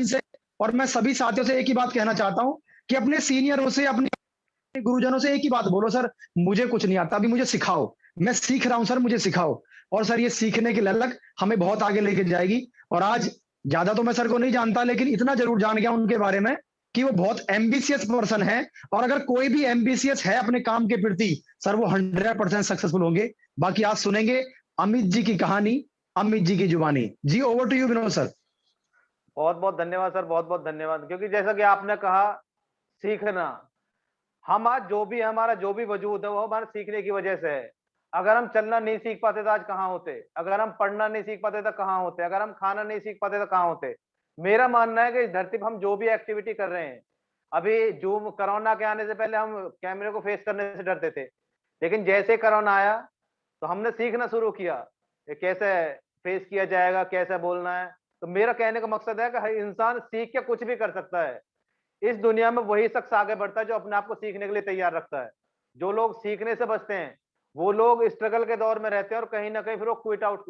से, और मैं सभी साथियों से एक ही बात कहना चाहता हूँ कि अपने सीनियरों से, अपने गुरुजनों से एक ही बात बोलो, सर मुझे कुछ नहीं आता, अभी मुझे सिखाओ, मैं सीख रहा हूँ सर, मुझे सिखाओ। और सर ये सीखने की ललक हमें बहुत आगे लेके जाएगी। और आज ज्यादा तो मैं सर को नहीं जानता, लेकिन इतना जरूर जान गया उनके बारे में कि वो बहुत एम्बिशियस पर्सन है। और अगर कोई भी एम्बिशियस है अपने काम के प्रति, सर वो 100% सक्सेसफुल होंगे। बाकी आज सुनेंगे अमित जी की कहानी, अमित जी की जुबानी। जी over to you Vinod sir. बहुत बहुत धन्यवाद सर, बहुत बहुत धन्यवाद। क्योंकि जैसा कि आपने कहा, सीखना, हम आज जो भी हमारा जो भी वजूद है वो हमारे सीखने की वजह से है। अगर हम चलना नहीं सीख पाते तो आज कहाँ होते, अगर हम पढ़ना नहीं सीख पाते तो कहाँ होते, अगर हम खाना नहीं सीख पाते तो कहाँ होते। मेरा मानना है कि इस धरती पर हम जो भी एक्टिविटी कर रहे हैं, अभी जूम कोरोना के आने से पहले हम कैमरे को फेस करने से डरते थे, लेकिन जैसे कोरोना आया तो हमने सीखना शुरू किया ये कैसे फेस किया जाएगा, कैसे बोलना है। तो मेरा कहने का मकसद है कि हर इंसान सीख के कुछ भी कर सकता है। इस दुनिया में वही शख्स आगे बढ़ता है जो अपने आप को सीखने के लिए तैयार रखता है। जो लोग सीखने से बचते हैं वो लोग स्ट्रगल के दौर में रहते हैं और कहीं ना कहीं फिर वो क्विट आउट,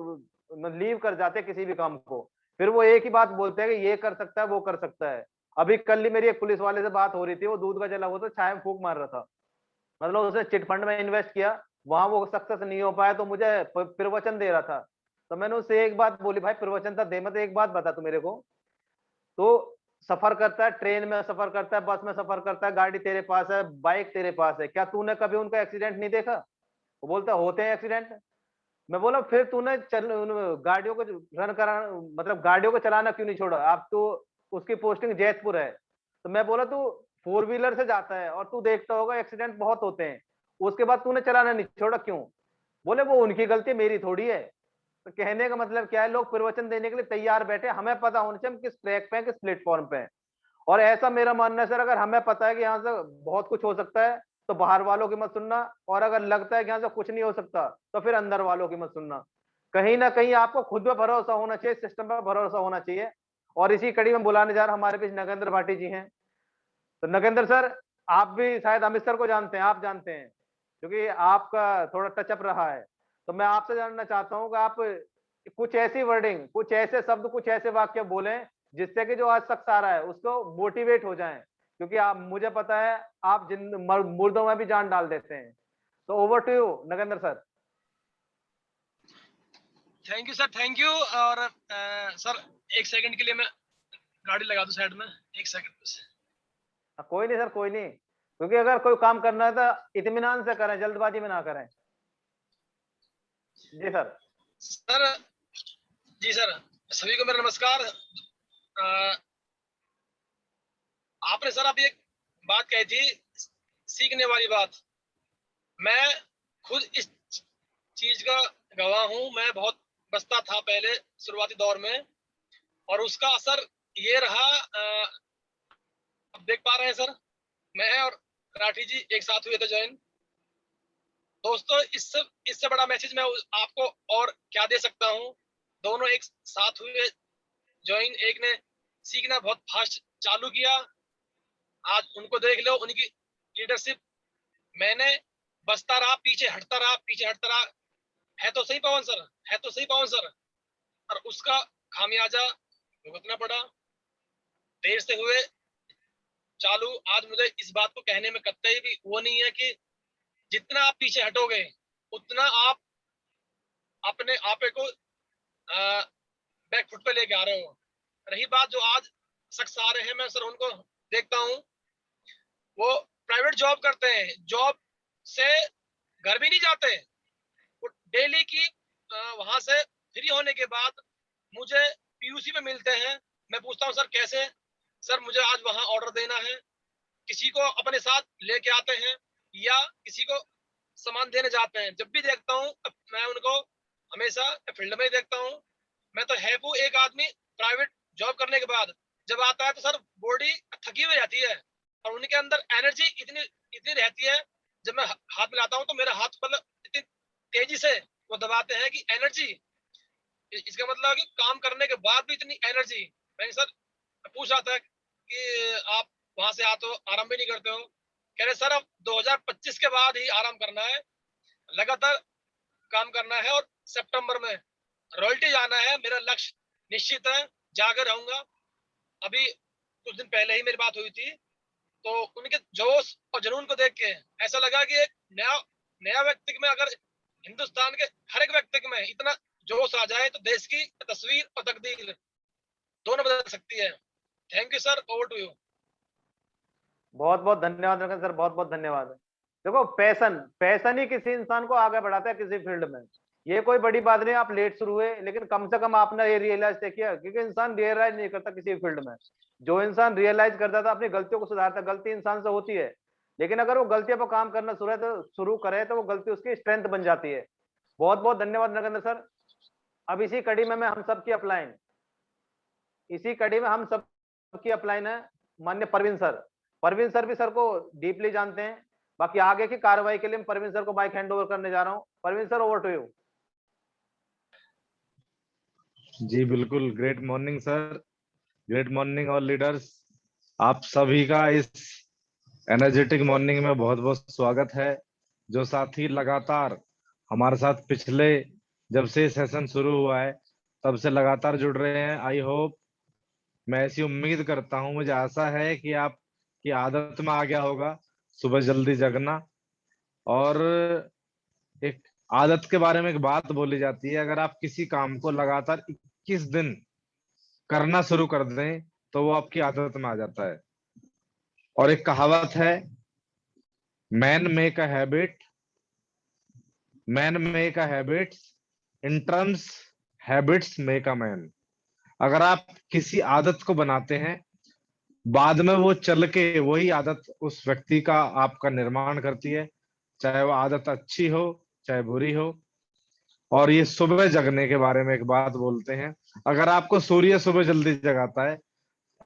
लीव कर जाते हैं किसी भी काम को। फिर वो एक ही बात बोलते हैं कि ये कर सकता है, वो कर सकता है। अभी कल ही मेरी एक पुलिस वाले से बात हो रही थी, वो दूध का जला हुआ था, चाय में फूंक मार रहा था। मतलब उसने चिट फंड में इन्वेस्ट किया, वहां वो सक्सेस नहीं हो पाया, तो मुझे प्रवचन दे रहा था। तो मैंने उससे एक बात बोली, भाई प्रवचन तो दे, मत एक बात बता तू मेरे को। तो सफर करता है, ट्रेन में सफर करता है, बस में सफर करता है, गाड़ी तेरे पास है, बाइक तेरे पास है, क्या तूने कभी उनका एक्सीडेंट नहीं देखा? वो बोलता होते हैं एक्सीडेंट। मैं बोला फिर तूने गाड़ियों को रन करा, मतलब गाड़ियों को चलाना क्यों नहीं छोड़ा? आप तो, उसकी पोस्टिंग जैतपुर है। तो मैं बोला तू फोर व्हीलर से जाता है और तू देखता होगा एक्सीडेंट बहुत होते हैं, उसके बाद तूने चलाना नहीं छोड़ा क्यों? बोले वो उनकी गलती, मेरी थोड़ी है। तो कहने का मतलब क्या है, लोग प्रवचन देने के लिए तैयार बैठे, हमें पता होना चाहिए हम किस ट्रैक पे हैं, किस प्लेटफॉर्म पे हैं। और ऐसा मेरा मानना है सर, अगर हमें पता है कि यहाँ से बहुत कुछ हो सकता है तो बाहर वालों की मत सुनना, और अगर लगता है कि यहाँ से कुछ नहीं हो सकता तो फिर अंदर वालों की मत सुनना। कहीं ना कहीं आपको खुद पे भरोसा होना चाहिए, सिस्टम पे भरोसा होना चाहिए। और इसी कड़ी में बुलाने जा रहा हमारे बीच नगेंद्र भाटी जी हैं। तो नगेंद्र सर, आप भी शायद अमित सर को जानते हैं, आप जानते हैं क्योंकि आपका थोड़ा टचअप रहा है। तो मैं आपसे जानना चाहता हूँ कि आप कुछ ऐसी वर्डिंग, कुछ ऐसे शब्द, कुछ ऐसे वाक्य बोलें जिससे कि जो आज शख्स आ रहा है उसको मोटिवेट हो जाए, क्योंकि आप, मुझे पता है आप मुर्दों में भी जान डाल देते हैं। तो over to you Nagendra sir. Thank you sir, thank you. और सर एक सेकंड के लिए मैं गाड़ी लगा दूं साइड में, एक सेकंड बस। कोई नहीं सर, कोई नहीं, क्योंकि अगर कोई काम करना है तो इत्मीनान से करें, जल्दबाजी में ना करें। जी सर। सर जी सर, सभी को मेरा नमस्कार। आपने सर अभी एक बात कही थी, सीखने वाली बात। मैं खुद इस चीज का गवाह हूं। मैं बहुत बस्ता था पहले शुरुआती दौर में, और उसका असर ये रहा, अब देख पा रहे हैं सर, मैं और राठी जी एक साथ हुए थे ज्वाइन। दोस्तों इससे बड़ा मैसेज मैं आपको और क्या दे सकता हूँ। दोनों एक साथ हुए ज्वाइन, एक ने सीखना बहुत फास्ट चालू किया, आज उनको देख लो, उनकी लीडरशिप। मैंने बसता रहा, पीछे हटता रहा, पीछे हटता रहा। है तो सही पवन सर, है तो सही पवन सर। और उसका खामियाजा भुगतना पड़ा। देर से हुए चालू। आज मुझे इस बात को कहने में कतई भी वो नहीं है कि जितना आप पीछे हटोगे उतना आप अपने आपे को बैक फुट पे लेके आ रहे हो। रही बात जो आज शख्स आ रहे हैं, मैं सर उनको देखता हूँ, वो प्राइवेट जॉब करते हैं, जॉब से घर भी नहीं जाते। वो डेली की वहां से फ्री होने के बाद मुझे पीयूसी में मिलते हैं। मैं पूछता हूँ सर कैसे? सर मुझे आज वहां ऑर्डर देना है। किसी को अपने साथ लेके आते हैं या किसी को सामान देने जाते हैं। जब भी देखता हूँ मैं उनको हमेशा फील्ड में ही देखता हूँ। मैं तो है वो एक आदमी प्राइवेट जॉब करने के बाद जब आता है तो सर बॉडी थकी हुई रहती है, और उनके अंदर एनर्जी इतनी इतनी रहती है। जब मैं हाथ मिलाता हूँ तो मेरा हाथ मतलब इतनी तेजी से वो दबाते हैं कि एनर्जी, इसका मतलब कि काम करने के बाद भी इतनी एनर्जी। मैंने सर पूछ रहा था कि आप वहां से आते हो, आराम भी नहीं करते हो? कह रहे सर अब 2025 के बाद ही आराम करना है, लगातार काम करना है, और सितंबर में रॉयल्टी जाना है। मेरा लक्ष्य निश्चित है, जाकर रहूंगा। अभी कुछ दिन पहले ही मेरी बात हुई थी, तो उनके जोश और जुनून को देख के ऐसा लगा कि एक नया नया व्यक्ति में, अगर हिंदुस्तान के हर एक व्यक्ति में इतना जोश आ जाए तो देश की तस्वीर और तकदीर दोनों बदल सकती है। Thank you sir, over to you. बहुत बहुत धन्यवाद रंजन सर, बहुत बहुत धन्यवाद। देखो, पैशन पैशन ही किसी इंसान को आगे बढ़ाता है किसी फील्ड में। ये कोई बड़ी बात नहीं आप लेट शुरू हुए, लेकिन कम से कम आपने ये रियलाइज किया, क्योंकि इंसान रियलाइज नहीं करता किसी फील्ड में। जो इंसान रियलाइज करता था अपनी गलतियों को सुधारता, गलती इंसान से होती है, लेकिन अगर वो गलतियों पर काम करना शुरू करे तो वो गलती उसकी स्ट्रेंथ बन जाती है। बहुत बहुत धन्यवाद नरेंद्र सर। अब इसी कड़ी में मैं हम सब की अपलाइन इसी कड़ी में हम सब की अपलाइन है माननीय परवीन सर भी सर को डीपली जानते हैं। बाकी आगे की कार्रवाई के लिए मैं परवीन सर को माइक हैंड ओवर करने जा रहा हूं। Parveen sir, over to you. जी बिल्कुल, great morning sir, great morning all leaders. आप सभी का इस एनर्जेटिक मॉर्निंग में बहुत बहुत स्वागत है। जो साथी लगातार हमारे साथ पिछले जब से सेशन शुरू हुआ है तब से लगातार जुड़ रहे हैं, आई होप, मैं ऐसी उम्मीद करता हूं, मुझे आशा है कि आपकी आदत में आ गया होगा सुबह जल्दी जगना। और एक आदत के बारे में एक बात बोली जाती है, अगर आप किसी काम को लगातार 21 दिन करना शुरू कर दें तो वो आपकी आदत में आ जाता है। और एक कहावत है, man make a habit in terms, habits make a man. अगर आप किसी आदत को बनाते हैं, बाद में वो चल के वही आदत उस व्यक्ति का आपका निर्माण करती है, चाहे वो आदत अच्छी हो चाहे बुरी हो। और ये सुबह जगने के बारे में एक बात बोलते हैं, अगर आपको सूर्य सुबह जल्दी जगाता है,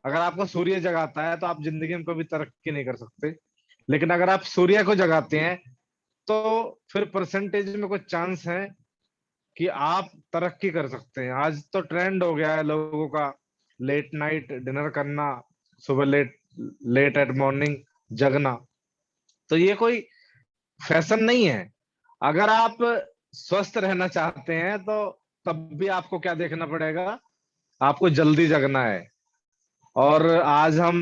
अगर आपको सूर्य जगाता है तो आप जिंदगी में कभी तरक्की नहीं कर सकते। लेकिन अगर आप सूर्य को जगाते हैं तो फिर परसेंटेज में कुछ चांस है कि आप तरक्की कर सकते हैं। आज तो ट्रेंड हो गया है लोगों का लेट नाइट डिनर करना, सुबह लेट एट मॉर्निंग जगना। तो ये कोई फैशन नहीं है। अगर आप स्वस्थ रहना चाहते हैं तो तब भी आपको क्या देखना पड़ेगा, आपको जल्दी जगना है। और आज हम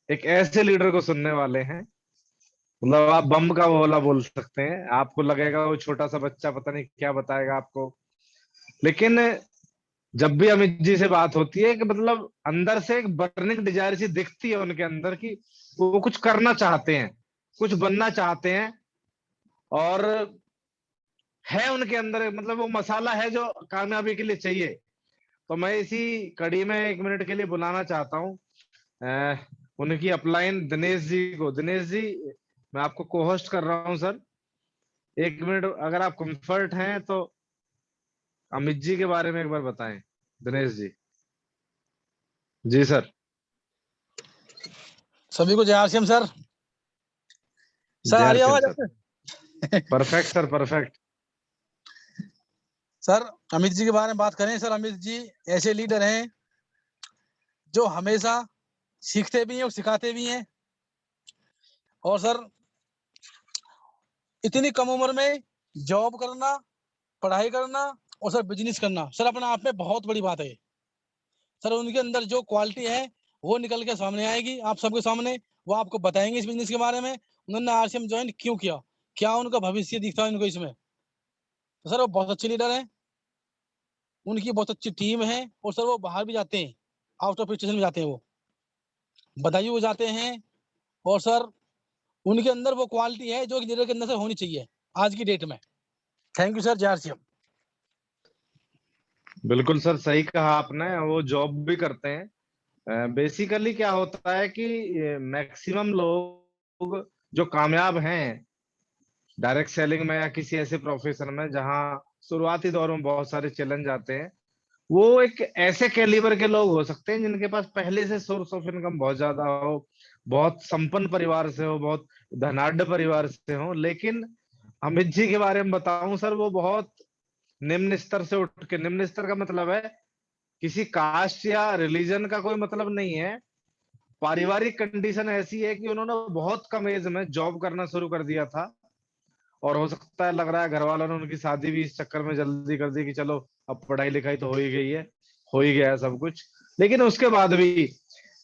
एक ऐसे लीडर को सुनने वाले हैं, मतलब आप बम का गोला बोल सकते हैं। आपको लगेगा वो छोटा सा बच्चा पता नहीं क्या बताएगा आपको, लेकिन जब भी अमित जी से बात होती है कि मतलब अंदर से एक बर्निंग डिजायर सी दिखती है उनके अंदर की वो कुछ करना चाहते हैं, कुछ बनना चाहते हैं, और है उनके अंदर, मतलब वो मसाला है जो कामयाबी के लिए चाहिए। तो मैं इसी कड़ी में 1 मिनट के लिए बुलाना चाहता हूँ उनकी अपलाइन दिनेश जी को। दिनेश जी, मैं आपको को होस्ट कर रहा हूँ सर। 1 मिनट अगर आप कंफर्ट हैं तो अमित जी के बारे में एक बार बताएं। दिनेश जी। जी सर। सभी को जय आरसीएम सर। सर आ रही जय आवाज sir. Perfect sir, perfect. Sir Amit ji के बारे में बात करें, सर अमित जी ऐसे लीडर हैं जो हमेशा सीखते भी हैं और सिखाते भी हैं। और सर इतनी कम उम्र में जॉब करना, पढ़ाई करना और सर बिजनेस करना, सर अपने आप में बहुत बड़ी बात है। सर उनके अंदर जो क्वालिटी है वो निकल के सामने आएगी आप सबके सामने, वो आपको बताएंगे इस बिजनेस के बारे में, उन्होंने आरसीएम ज्वाइन क्यों किया, क्या उनका भविष्य दिखता है उनको इसमें। तो सर वो बहुत अच्छे लीडर हैं, उनकी बहुत अच्छी टीम है। और सर वो बाहर भी जाते हैं, आउट ऑफ स्टेशन में जाते हैं, वो बदायूं वो जाते हैं। और सर उनके अंदर वो क्वालिटी है जो लीडर के अंदर से होनी चाहिए आज की डेट में। थैंक यू सर, जय आरसीएम। बिल्कुल सर, सही कहा आपने, वो जॉब भी करते हैं। बेसिकली क्या होता है कि मैक्सिमम लोग जो कामयाब हैं डायरेक्ट सेलिंग में या किसी ऐसे प्रोफेशन में जहां शुरुआती दौर में बहुत सारे चैलेंज आते हैं, वो एक ऐसे कैलिबर के लोग हो सकते हैं जिनके पास पहले से सोर्स ऑफ इनकम बहुत ज्यादा हो, बहुत संपन्न परिवार से हो, बहुत धनाढ़ परिवार से हो। लेकिन अमित जी के बारे में बताऊं सर, वो बहुत निम्न स्तर से उठ के, निम्न स्तर का मतलब है किसी कास्ट या रिलीजन का कोई मतलब नहीं है, पारिवारिक कंडीशन ऐसी है कि उन्होंने बहुत कम एज में जॉब करना शुरू कर दिया था। और हो सकता है, लग रहा है घर वालों ने उनकी शादी भी इस चक्कर में जल्दी कर दी कि चलो अब पढ़ाई लिखाई तो हो ही गई है, हो ही गया है सब कुछ। लेकिन उसके बाद भी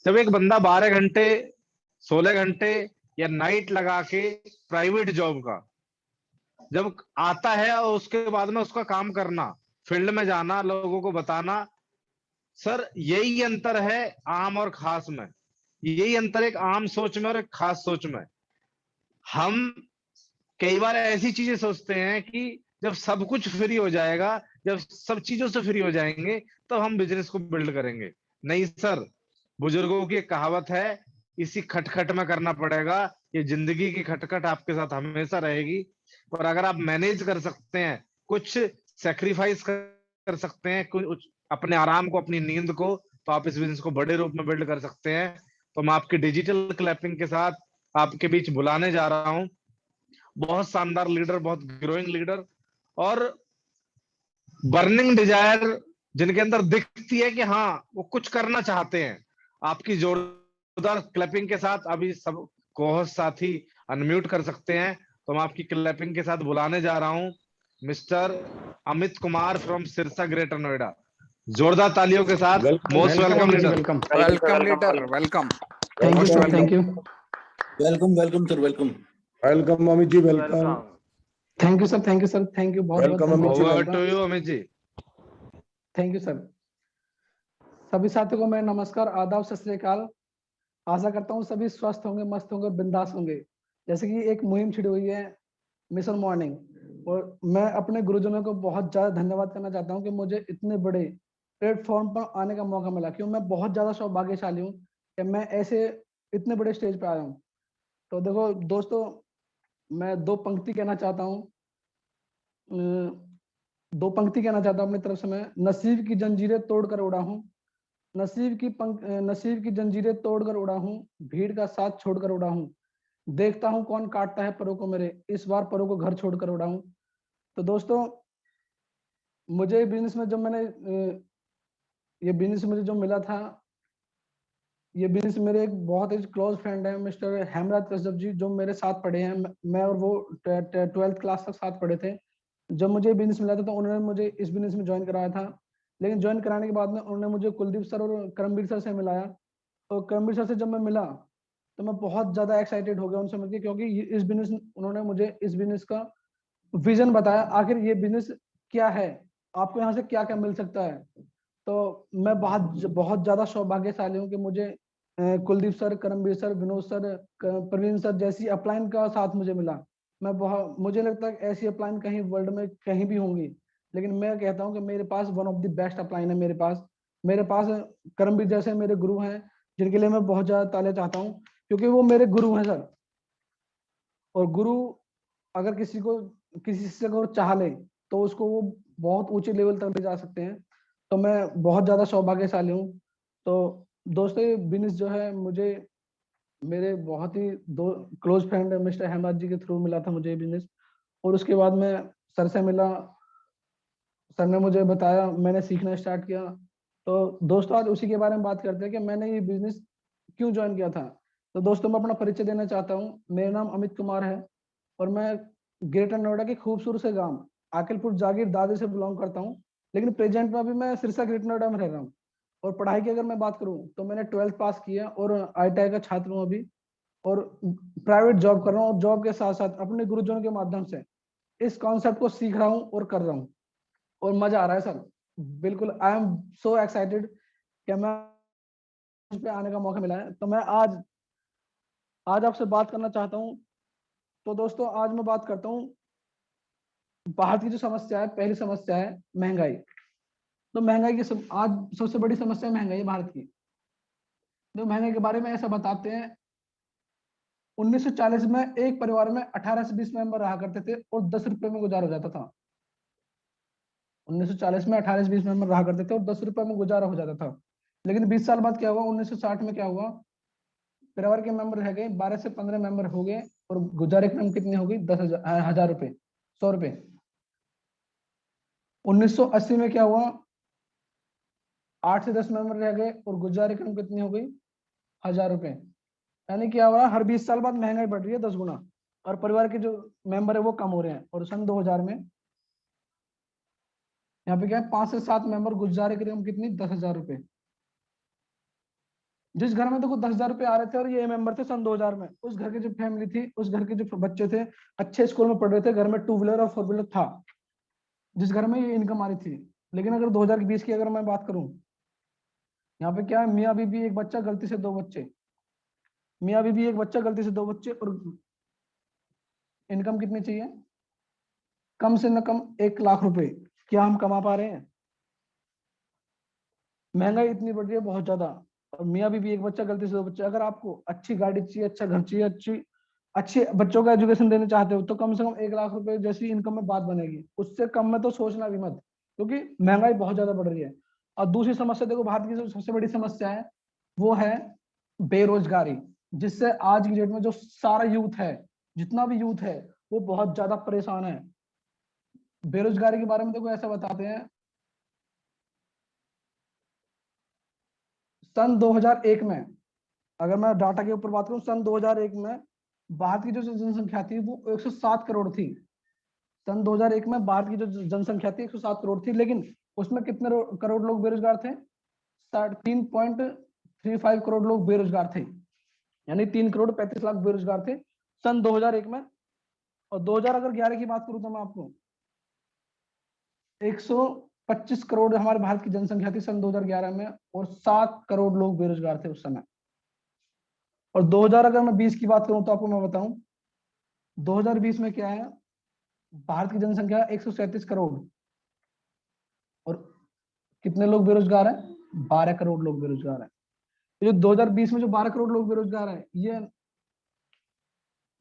जब एक बंदा 12 घंटे 16 घंटे या नाइट लगा के प्राइवेट जॉब का जब आता है और उसके बाद में उसका काम करना, फील्ड में जाना, लोगों को बताना, सर यही अंतर है आम और खास में। यही अंतर एक आम सोच में और एक खास सोच में। हम कई बार ऐसी चीजें सोचते हैं कि जब सब कुछ फ्री हो जाएगा, जब सब चीजों से फ्री हो जाएंगे तो हम बिजनेस को बिल्ड करेंगे। नहीं सर, बुजुर्गों की एक कहावत है, इसी खटखट में करना पड़ेगा। ये जिंदगी की खटखट आपके साथ हमेशा रहेगी। और अगर आप मैनेज कर सकते हैं, कुछ सेक्रीफाइस कर सकते हैं, कुछ अपने आराम को, अपनी नींद को, तो आप इस बिजनेस को बड़े रूप में बिल्ड कर सकते हैं। तो मैं आपकी डिजिटल क्लैपिंग के साथ आपके बीच बुलाने जा रहा हूं बहुत शानदार लीडर, बहुत ग्रोइंग लीडर और बर्निंग डिजायर, जिनके अंदर दिखती है कि हाँ वो कुछ करना चाहते हैं। आपकी जोरदार क्लैपिंग के साथ अभी सब को-होस्ट साथी अनम्यूट कर सकते हैं। तो मैं आपकी क्लैपिंग के साथ बुलाने जा रहा हूं mister Amit Kumar from Sirsa Greater Noida. जोरदार तालियों के साथ most welcome welcome Amit ji, leader. Welcome. Welcome, leader. Welcome. Thank you Most sir, welcome. Thank you. Welcome sir, welcome. Welcome Amit ji, welcome. Welcome. Thank you sir, thank you sir, thank you, बहुत बहुत welcome Amit ji, धन्यवाद over आपका। To you Amit ji. Thank you sir. सभी साथियों को मैं नमस्कार, आदाब, सत श्री अकाल। आशा करता हूँ सभी स्वस्थ होंगे, मस्त होंगे, बिंदास होंगे। जैसे कि एक मुहिम छिड़ी हुई है मिशन मॉर्निंग, और मैं अपने गुरुजनों को बहुत ज्यादा धन्यवाद करना चाहता हूँ कि मुझे इतने बड़े प्लेटफॉर्म पर आने का मौका मिला। क्यों, मैं बहुत ज्यादा सौभाग्यशाली हूँ कि मैं ऐसे इतने बड़े स्टेज पे आया हूँ। तो देखो दोस्तों, मैं दो पंक्ति कहना चाहता हूँ, अपनी तरफ से। मैं नसीब की जंजीरें तोड़कर उड़ा हूँ, नसीब की जंजीरें तोड़कर उड़ा हूँ, भीड़ का साथ छोड़कर उड़ा हूँ। देखता हूँ कौन काटता है परों को मेरे, इस बार परों को घर छोड़कर उड़ा हूँ। तो दोस्तों, मुझे बिजनेस में जब मैंने ये बिजनेस मुझे जो मिला था, ये बिजनेस मेरे एक बहुत ही क्लोज फ्रेंड है मिस्टर हेमराज कश्यप जी, जो मेरे साथ पढ़े हैं। मैं और वो 12th क्लास तक साथ पढ़े थे। जब मुझे बिजनेस मिला था तो उन्होंने मुझे इस बिजनेस में ज्वाइन कराया था। लेकिन ज्वाइन कराने के बाद में उन्होंने मुझे कुलदीप सर और करमवीर सर से मिलाया। तो करमवीर सर से जब मैं मिला तो मैं बहुत ज्यादा एक्साइटेड हो गया उनसे मिलकर, क्योंकि इस बिजनेस उन्होंने मुझे इस बिजनेस का विजन बताया, आखिर ये बिजनेस क्या है, आपको यहाँ से क्या क्या मिल सकता है। तो मैं बहुत बहुत ज्यादा सौभाग्यशाली हूँ कि मुझे Kuldeep sir, Karamvir sir, Vinod sir, Praveen sir जैसी अपलाइन का साथ मुझे मिला। मुझे लगता है ऐसी अपलाइन कहीं वर्ल्ड में कहीं भी होंगी, लेकिन मैं कहता हूँ कि मेरे पास one of the best upline है। मेरे पास करमवीर जैसे मेरे गुरु हैं, जिनके लिए मैं बहुत ज्यादा ताले चाहता हूँ, क्योंकि वो मेरे गुरु हैं सर। और गुरु अगर किसी से को चाह ले तो उसको वो बहुत ऊंचे लेवल तक ले जा सकते हैं। तो मैं बहुत ज्यादा सौभाग्यशाली हूँ। तो दोस्तों, ये बिजनेस जो है मुझे मेरे बहुत ही दो क्लोज फ्रेंड मिस्टर हेमराज जी के थ्रू मिला था मुझे ये बिजनेस। और उसके बाद मैं सर से मिला, सर ने मुझे बताया, मैंने सीखना स्टार्ट किया। तो दोस्तों, आज उसी के बारे में बात करते हैं कि मैंने ये बिजनेस क्यों ज्वाइन किया था। तो दोस्तों, मैं अपना परिचय देना चाहता हूँ। मेरा नाम अमित कुमार है और मैं ग्रेटर नोएडा के खूबसूरत से गांव आकिलपुर जागीर दादरी से बिलोंग करता हूँ। लेकिन प्रेजेंट में अभी मैं सिरसा ग्रेटर नोएडा में रह रहा हूँ। और पढ़ाई की अगर मैं बात करूँ तो मैंने 12th पास किया और ITI का छात्र हूँ अभी, और प्राइवेट जॉब कर रहा हूँ। और जॉब के साथ साथ अपने गुरुजनों के माध्यम से इस कॉन्सेप्ट को सीख रहा हूँ और कर रहा हूँ, और मजा आ रहा है सर। बिल्कुल, आई एम सो एक्साइटेड कि मैं इस पे आने का मौका मिला है। तो मैं आज आपसे बात करना चाहता हूँ। तो दोस्तों, आज मैं बात करता हूँ भारत की जो समस्या है। पहली समस्या है महंगाई। तो महंगाई की आज सबसे बड़ी समस्या महंगाई है भारत की। तो महंगाई के बारे में ऐसा बताते हैं, 1940 में एक परिवार में 18 से 20 मेंबर रहा करते थे और 10 रुपए में गुजारा हो जाता था। 1940 में 18 से 20 मेंबर रहा करते थे और 10 रुपए में गुजारा हो जाता था। लेकिन 20 साल बाद क्या हुआ, 1960 में क्या हुआ, परिवार के मेंबर रह गए 12 से 15 मेंबर हो गए और गुजारे की रकम कितनी हो गई, 10,000 रुपए, 100 रुपए। 1980 में क्या हुआ, 8 से 10 मेंबर रह गए और गुजारे की रकम कितनी हो गई, 1,000 रुपए। यानी क्या हुआ, हर 20 साल बाद महंगाई बढ़ रही है 10 गुना, और परिवार के जो मेंबर है वो कम हो रहे हैं। और सन 2000 में यहाँ पे क्या है, 5 से 7 मेंबर, गुजारे की रकम कितनी, 10,000 रुपए। जिस घर में देखो 10,000 रुपए आ रहे थे और ये मेंबर थे सन 2000 में, उस घर की जो फैमिली थी, उस घर के जो बच्चे थे, अच्छे स्कूल में पढ़ रहे थे, घर में 2 व्हीलर और 4 व्हीलर था, जिस घर में ये इनकम आ रही थी। लेकिन अगर 2020 की अगर मैं बात करूं, यहाँ पे क्या है, मियाँ बीबी एक बच्चा, गलती से 2 बच्चे, मियाँ बीबी एक बच्चा, गलती से 2 बच्चे, और इनकम कितनी चाहिए, कम से न कम 1 लाख रुपए। क्या हम कमा पा रहे हैं? महंगाई इतनी बढ़ रही है बहुत ज्यादा, और मियाँ बीबी एक बच्चा, गलती से 2 बच्चे। अगर आपको अच्छी गाड़ी चाहिए, अच्छा घर चाहिए, अच्छे बच्चों का एजुकेशन देना चाहते हो, तो कम से कम 1 लाख रुपए जैसी इनकम में बात बनेगी। उससे कम में तो सोचना भी मत, क्योंकि महंगाई बहुत ज्यादा बढ़ रही है। और दूसरी समस्या देखो, भारत की जो सबसे बड़ी समस्या है वो है बेरोजगारी, जिससे आज की डेट में जो सारा यूथ है, जितना भी यूथ है, वो बहुत ज्यादा परेशान है। बेरोजगारी के बारे में देखो ऐसा बताते हैं, सन 2001 में, अगर मैं डाटा के ऊपर बात करूं, सन 2001 में भारत की जो जनसंख्या थी वो 107 करोड़ थी। सन 2001 में भारत की जो जनसंख्या थी 107 करोड़ थी, लेकिन उसमें कितने करोड़ लोग बेरोजगार थे? 3.35 करोड़ लोग बेरोजगार थे, यानी 3,35,00,000 बेरोजगार थे सन 2001 में। और 2011 की बात करूं तो मैं आपको 125 करोड़ हमारे भारत की जनसंख्या थी सन 2011 में, और 7 करोड़ लोग बेरोजगार थे उस समय। और 2000 अगर मैं 20 की बात करूं तो आपको मैं बताऊं, 2020 में क्या है, भारत की जनसंख्या 137 करोड़, और कितने लोग बेरोजगार हैं? 12 करोड़ लोग बेरोजगार हैं। तो जो 2020 में जो 12 करोड़ लोग बेरोजगार हैं,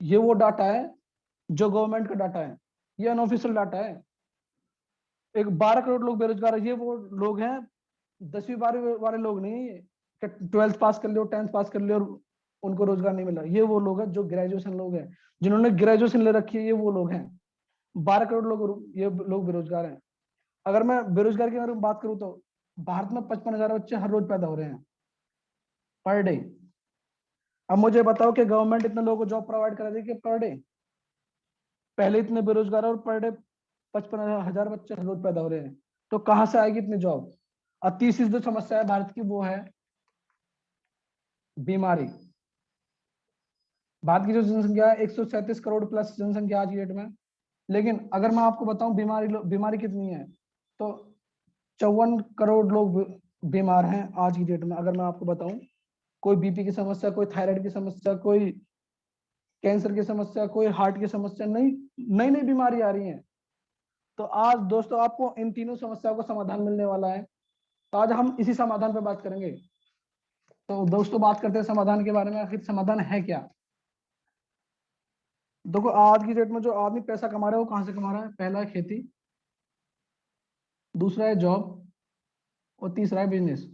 ये वो डाटा है जो गवर्नमेंट का डाटा है, ये अनऑफिशियल डाटा है। एक 12 करोड़ लोग बेरोजगार है, ये वो लोग हैं, 10वीं 12वीं वाले लोग नहीं है, 12th पास कर लियो, 10th पास कर लियो और उनको रोजगार नहीं मिला। ये वो लोग हैं जो ग्रेजुएशन लोग हैं, जिन्होंने ग्रेजुएशन ले रखी है, ये वो लोग हैं। 12 करोड़ लोग, ये लोग बेरोजगार हैं। अगर मैं बेरोजगार की अगर बात करूं तो भारत में 55,000 बच्चे हर रोज पैदा हो रहे हैं, पर डे। अब मुझे बताओ कि गवर्नमेंट इतने लोगों को जॉब प्रोवाइड करा देगी पर डे? पहले इतने बेरोजगार है और पर डे 55,000 बच्चे हर रोज पैदा हो रहे हैं, तो कहां से आएगी इतनी जॉब? और तीसरी जो समस्या है भारत की वो है बीमारी। भारत की जो जनसंख्या है 137 करोड़ प्लस जनसंख्या आज की डेट में, लेकिन अगर मैं आपको बताऊं बीमारी कितनी है, तो 54 करोड़ लोग बीमार हैं आज की डेट में। अगर मैं आपको बताऊं, कोई बीपी की समस्या, कोई थायराइड की समस्या, कोई कैंसर की समस्या, कोई हार्ट की समस्या, नई नई नई बीमारी आ रही है। तो आज दोस्तों आपको इन तीनों समस्याओं का समाधान मिलने वाला है, तो आज हम इसी समाधान पर बात करेंगे। तो दोस्तों बात करते हैं समाधान के बारे में, आखिर समाधान है क्या? देखो आज की डेट में जो आदमी पैसा कमा रहा है वो कहाँ से कमा रहा है? पहला है खेती, दूसरा है जॉब, और तीसरा है बिजनेस।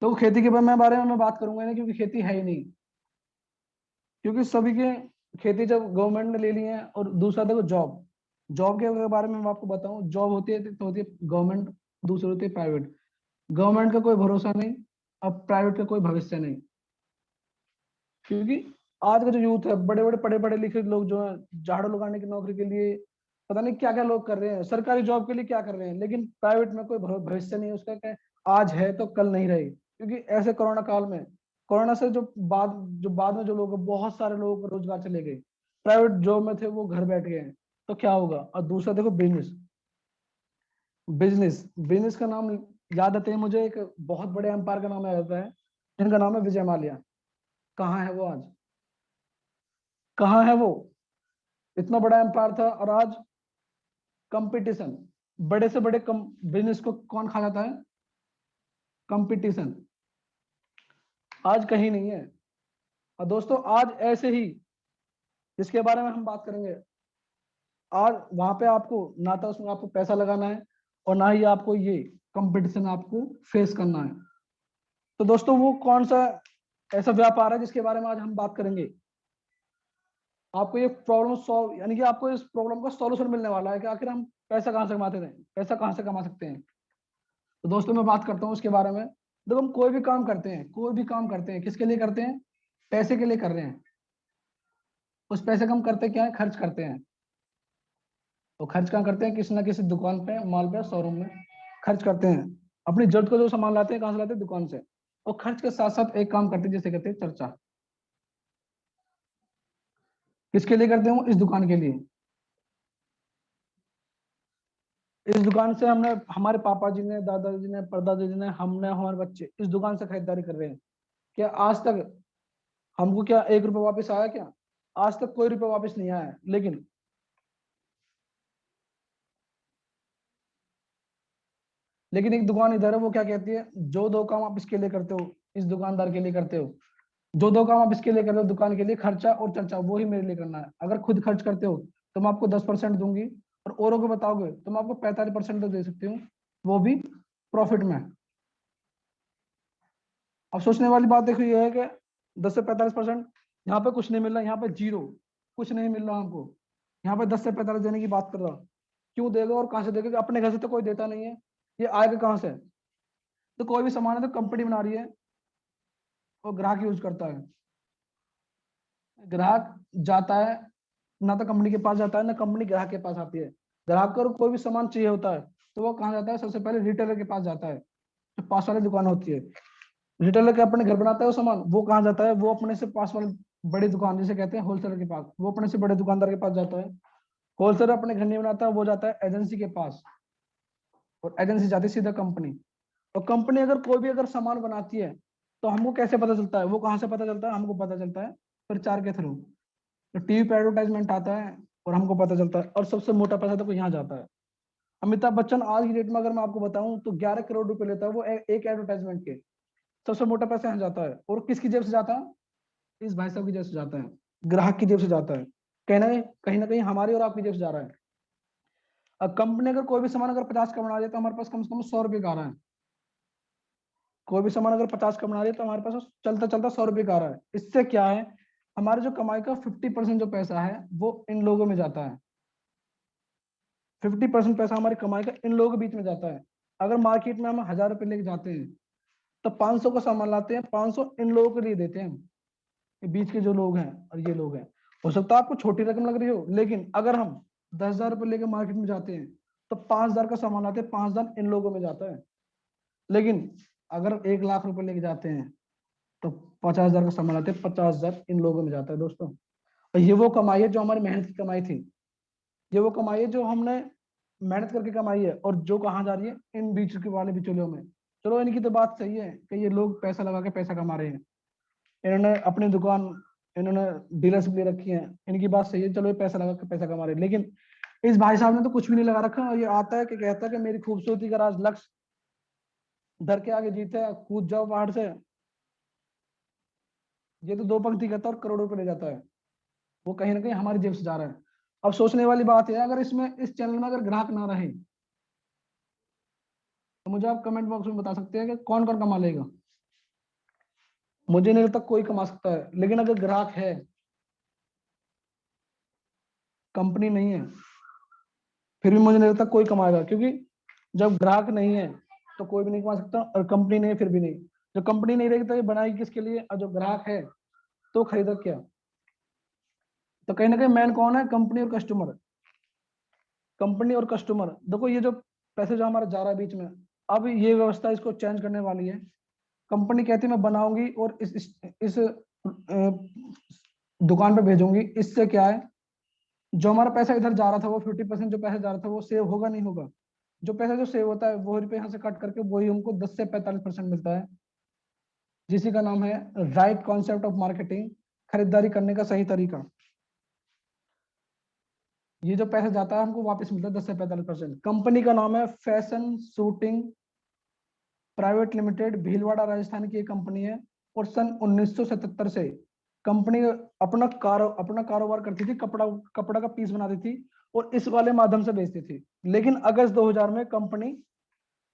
तो खेती के बारे में मैं बात करूंगा नहीं, क्योंकि खेती है ही नहीं, क्योंकि सभी के खेती जब गवर्नमेंट ने ले ली है। और दूसरा देखो जॉब, जॉब के बारे में मैं आपको बताऊं, जॉब होती है तो होती है गवर्नमेंट, दूसरी होती है प्राइवेट। गवर्नमेंट का कोई भरोसा नहीं, अब प्राइवेट का कोई भविष्य नहीं, क्योंकि आज का जो यूथ है, बड़े बड़े पढ़े पढ़े लिखे लोग जो है, झाड़ू लगाने की नौकरी के लिए पता नहीं क्या क्या लोग कर रहे हैं, सरकारी जॉब के लिए क्या कर रहे हैं, लेकिन प्राइवेट में कोई भविष्य नहीं है उसका, क्या आज है तो कल नहीं रहे। क्योंकि ऐसे कोरोना काल में, कोरोना से जो बाद में जो लोग हैं, बहुत सारे लोगों को रोजगार चले गए, प्राइवेट जॉब में थे वो घर बैठ गए हैं, तो क्या होगा? और दूसरा देखो बिजनेस, बिजनेस बिजनेस का नाम याद आते हैं मुझे, एक बहुत बड़े एम्पायर का नाम याद आता है, जिनका नाम है विजय माल्या। कहाँ है वो आज? कहाँ है वो? इतना बड़ा एम्पायर था, और आज कंपटीशन, बड़े से बड़े बिजनेस को कौन खा जाता है? कंपटीशन। आज कहीं नहीं है। और दोस्तों आज ऐसे ही, जिसके बारे में हम बात करेंगे, आज वहां पे आपको ना तो उसमें आपको पैसा लगाना है, और ना ही आपको ये कंपटीशन आपको फेस करना है। तो दोस्तों वो कौन सा ऐसा व्यापार है जिसके बारे में आज हम बात करेंगे? आपको ये प्रॉब्लम सॉल्व, यानी कि आपको इस प्रॉब्लम का सॉल्यूशन मिलने वाला है कि आखिर हम पैसा कहाँ से कमाते हैं, पैसा कहाँ से कमा सकते हैं। तो दोस्तों मैं बात करता हूँ उसके बारे में। देखो हम कोई भी काम करते हैं, कोई भी काम करते हैं, किसके लिए करते हैं? पैसे के लिए कर रहे हैं। उस पैसे का हम करते क्या है? खर्च करते हैं। तो खर्च कहाँ करते हैं? किसी ना किसी दुकान पे, मॉल पे, शोरूम में खर्च करते हैं। अपनी जरूरत को जो सामान लाते हैं कहाँ से लाते हैं? दुकान से। और खर्च के साथ साथ एक काम करते हैं जिसे कहते हैं चर्चा। किसके लिए करते हूँ? इस दुकान के लिए। इस दुकान से हमने, हमारे पापा जी ने, दादाजी ने, परदादा जी ने, हमने, हमारे बच्चे इस दुकान से खरीदारी कर रहे हैं। क्या आज तक हमको क्या 1 रुपया वापस आया? क्या आज तक कोई रुपया वापस नहीं आया है। लेकिन एक दुकान इधर है, वो क्या कहती है, जो दो काम आप इसके लिए करते हो, इस दुकानदार के लिए करते हो, जो दो काम आप इसके लिए कर रहे हो दुकान के लिए, खर्चा और चर्चा, वो ही मेरे लिए करना है। अगर खुद खर्च करते हो तो मैं आपको 10% दूंगी, और औरों को बताओगे तो मैं आपको 45% तो दे सकती हूँ, वो भी प्रॉफिट में। अब सोचने वाली बात देखो ये है कि 10 से 45%, यहाँ पे कुछ नहीं मिल रहा, यहाँ पे जीरो, कुछ नहीं मिल रहा हमको। यहाँ पे 10 से 45 देने की बात कर रहा, क्यों देगा और कहाँ से देगा? अपने घर से तो कोई देता नहीं है, ये आएगा कहाँ से? तो कोई भी सामान है तो कंपनी बना रही है और ग्राहक यूज करता है। ग्राहक जाता है, ना तो कंपनी के पास जाता है, ना कंपनी ग्राहक के पास आती है। ग्राहक को कोई भी सामान चाहिए होता है तो वो कहाँ जाता है? सबसे पहले रिटेलर के पास जाता है, जो पास वाली दुकान होती है। रिटेलर के अपने घर बनाता है वो सामान, वो कहाँ जाता है? वो अपने से पास वाली बड़ी दुकान, जिसे कहते हैं होलसेलर के पास, वो अपने से बड़े दुकानदार के पास जाता है। होलसेलर अपने घर नहीं बनाता, वो जाता है एजेंसी के पास, और एजेंसी जाती है सीधा कंपनी। और कंपनी अगर कोई भी अगर सामान बनाती है तो हमको कैसे पता चलता है? वो कहाँ से पता चलता है? हमको पता चलता है प्रचार के थ्रू। तो टीवी पे एडवर्टाइजमेंट आता है और हमको पता चलता है, और सबसे मोटा पैसा तो यहाँ जाता है। अमिताभ बच्चन आज की डेट में अगर मैं आपको बताऊं तो 11 करोड़ रुपए लेता है वो एक एडवर्टाइजमेंट के। सबसे मोटा पैसा यहाँ जाता है, और किसकी जेब से जाता है? इस भाई साहब की जेब से जाता है, ग्राहक की जेब से जाता है। कहीं ना कहीं हमारी और आपकी जेब से जा रहा है। अब कंपनी अगर कोई भी सामान अगर 50 का बना रही है तो हमारे पास कम से कम 100 रुपये का आ रहा है। कोई भी सामान अगर 50 का बना रही है तो हमारे पास चलता चलता 100 रुपये का आ रहा है। इससे क्या है, हमारे जो कमाई का 50% जो पैसा है वो इन लोगों में जाता है। 50% पैसा हमारी कमाई का इन लोगों के बीच में जाता है। अगर मार्केट में हम 1000 रुपये लेके जाते हैं तो 500 का सामान लाते हैं, 500 इन लोगों के लिए देते हैं, ये बीच के जो लोग हैं और ये लोग हैं। हो सकता है आपको छोटी रकम लग रही हो, लेकिन अगर हम 10,000 रुपये लेके मार्केट में जाते हैं तो 5,000 का सामान लाते हैं, 5,000 इन लोगों में जाता है। लेकिन अगर 1,00,000 रुपये लेके जाते हैं तो 50,000 का सामान लाते हैं, 50,000 इन लोगों में जाता है दोस्तों। और ये वो कमाई है जो हमारी मेहनत की कमाई थी, ये वो कमाई है जो हमने मेहनत करके कमाई है, और जो कहाँ जा रही है? इन बीच के वाले बिचौलियों में। चलो इनकी तो बात सही है कि ये लोग पैसा लगा के पैसा कमा रहे हैं, इन्होंने अपनी दुकान, इन्होंने डीलरशिप ले रखी है, इनकी बात सही है, चलो ये पैसा लगा के पैसा कमा रहे हैं। लेकिन इस भाई साहब ने तो कुछ भी नहीं लगा रखा, और ये आता है कि कहता है कि मेरी खूबसूरती का राज लक्ष्य, डर के आगे जीते, कूद जाओ पहाड़ से। ये तो 2 पंक्ति कहता है और करोड़ों रुपए ले जाता है। वो कहीं ना कहीं हमारी जेब से जा रहा है। अब सोचने वाली बात है, अगर इसमें इस चैनल में अगर ग्राहक ना रहे तो मुझे आप कमेंट बॉक्स में बता सकते हैं कि कौन कौन कमा लेगा। मुझे नहीं लगता कोई कमा सकता है, लेकिन अगर ग्राहक है, कंपनी नहीं है, फिर भी मुझे नहीं लगता कोई कमाएगा, क्योंकि जब ग्राहक नहीं है तो कोई भी नहीं कमा सकता, और कंपनी नहीं है फिर भी नहीं। जो कंपनी नहीं रहेगी तो ये बनाएगी किसके लिए? और जो ग्राहक है तो खरीदा क्या? तो कहीं ना कहीं मेन कौन है? कंपनी और कस्टमर। कंपनी और कस्टमर, देखो ये जो पैसे जो हमारा जा रहा है बीच में, अब ये व्यवस्था इसको चेंज करने वाली है। कंपनी कहती है मैं बनाऊंगी और इस दुकान पे भेजूंगी। इससे क्या है, जो हमारा पैसा इधर जा रहा था वो 50% जो पैसा जा रहा था वो सेव होगा नहीं होगा? जो पैसा जो सेव होता है वो रुपये यहाँ से कट करके वही हमको 10 से 45% मिलता है, जिसी का नाम है राइट कॉन्सेप्ट ऑफ मार्केटिंग, खरीदारी करने का सही तरीका। ये जो पैसा जाता है हमको वापस मिलता है 10 से 45%। कंपनी का नाम है fashion shooting private limited, Bhilwara Rajasthan की एक कंपनी है। और सन 1977 से कंपनी अपना कारोबार करती थी, कपड़ा का पीस बनाती थी और इस वाले माध्यम से बेचती थी। लेकिन अगस्त 2000 में कंपनी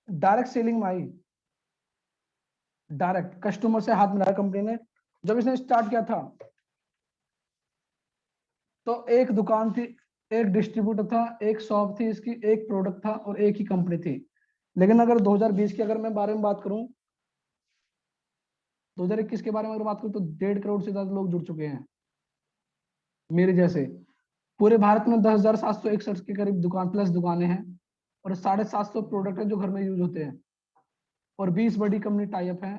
डायरेक्ट सेलिंग में आई, डायरेक्ट कस्टमर से हाथ मिलाया कंपनी ने। जब इसने स्टार्ट किया था तो एक दुकान थी, एक डिस्ट्रीब्यूटर था, एक शॉप थी इसकी, एक प्रोडक्ट था और एक ही कंपनी थी। लेकिन अगर 2020 की अगर मैं बारे में बात करूं, 2021 के बारे में अगर बात करूं तो 1.5 करोड़ से ज्यादा लोग जुड़ चुके हैं मेरे जैसे। पूरे भारत में 10,761 के करीब दुकान प्लस दुकानें हैं, और 750 प्रोडक्ट है जो घर में यूज होते हैं, और 20 बड़ी कंपनी टाई अप है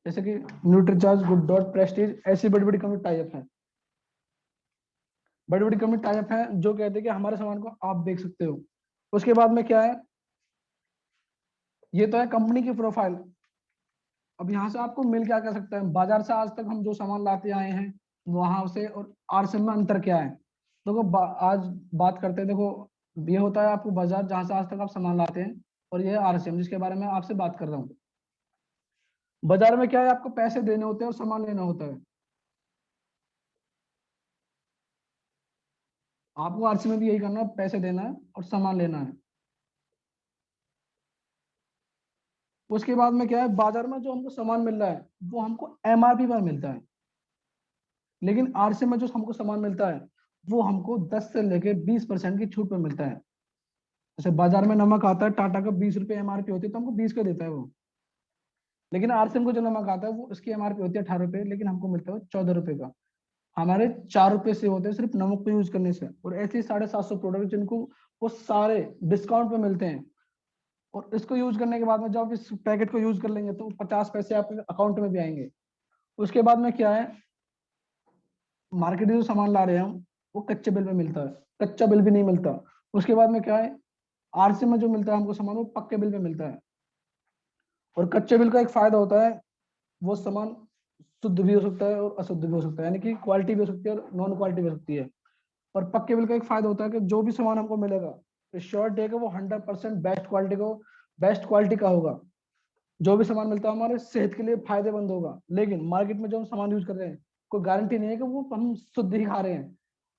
जैसे कि न्यूट्रीचार्ज, गुड डॉट, प्रेस्टीज, ऐसी बड़ी बड़ी कंपनी टाई अप है, बड़ी बड़ी कंपनी टाई अप है जो कहते हैं कि हमारे सामान को आप देख सकते हो। उसके बाद में क्या है, ये तो है कंपनी की प्रोफाइल। अब यहाँ से आपको मिल क्या कर सकता है, बाजार से आज तक हम जो सामान लाते आए हैं वहां से और आरसीएम में अंतर क्या है। देखो आज बात करते हैं, देखो ये होता है आपको बाजार जहां से आज तक आप सामान लाते हैं, और ये आरसीएम जिसके बारे में आपसे बात कर रहा हूँ। बाजार में क्या है, आपको पैसे देने होते हैं और सामान लेना होता है। आपको आरसीएम में भी यही करना है, पैसे देना है और सामान लेना है। उसके बाद में क्या है, बाजार में जो हमको सामान मिल रहा है वो हमको एमआरपी पर मिलता है, लेकिन आरसीएम में जो हमको सामान मिलता है वो हमको 10 से लेके 20% की छूट पर मिलता है। जैसे बाजार में नमक आता है टाटा का 20 रुपए एमआरपी होती है तो हमको 20 का देता है वो, लेकिन आरसीएम को जो नमक आता है वो उसकी एमआरपी होती है 18 रुपए, लेकिन हमको मिलता है 14 रुपए का। हमारे 4 रुपए से होते हैं सिर्फ नमक को यूज करने से, और ऐसे ही 750 प्रोडक्ट जिनको वो सारे डिस्काउंट पे मिलते हैं, और इसको यूज करने के बाद में जब आप इस पैकेट को यूज कर लेंगे तो 50 पैसे आपके अकाउंट में भी आएंगे। उसके बाद में क्या है, मार्केट में जो सामान ला रहे हैं हम वो कच्चे बिल में मिलता है, कच्चा बिल भी नहीं मिलता। उसके बाद में क्या है, आरसी में जो मिलता है हमको सामान वो पक्के बिल में मिलता है, और कच्चे बिल का एक फायदा होता है वो सामान शुद्ध भी हो सकता है और अशुद्ध भी हो सकता है, यानी कि क्वालिटी भी हो सकती है और नॉन क्वालिटी भी हो सकती है। और पक्के बिल का एक फायदा होता है कि जो भी सामान हमको मिलेगा श्योर डे का वो 100% बेस्ट क्वालिटी का होगा। जो भी सामान मिलता है हमारे सेहत के लिए फायदेमंद होगा, लेकिन मार्केट में जो हम सामान यूज कर रहे हैं कोई गारंटी नहीं है कि वो हम शुद्ध ही खा रहे हैं।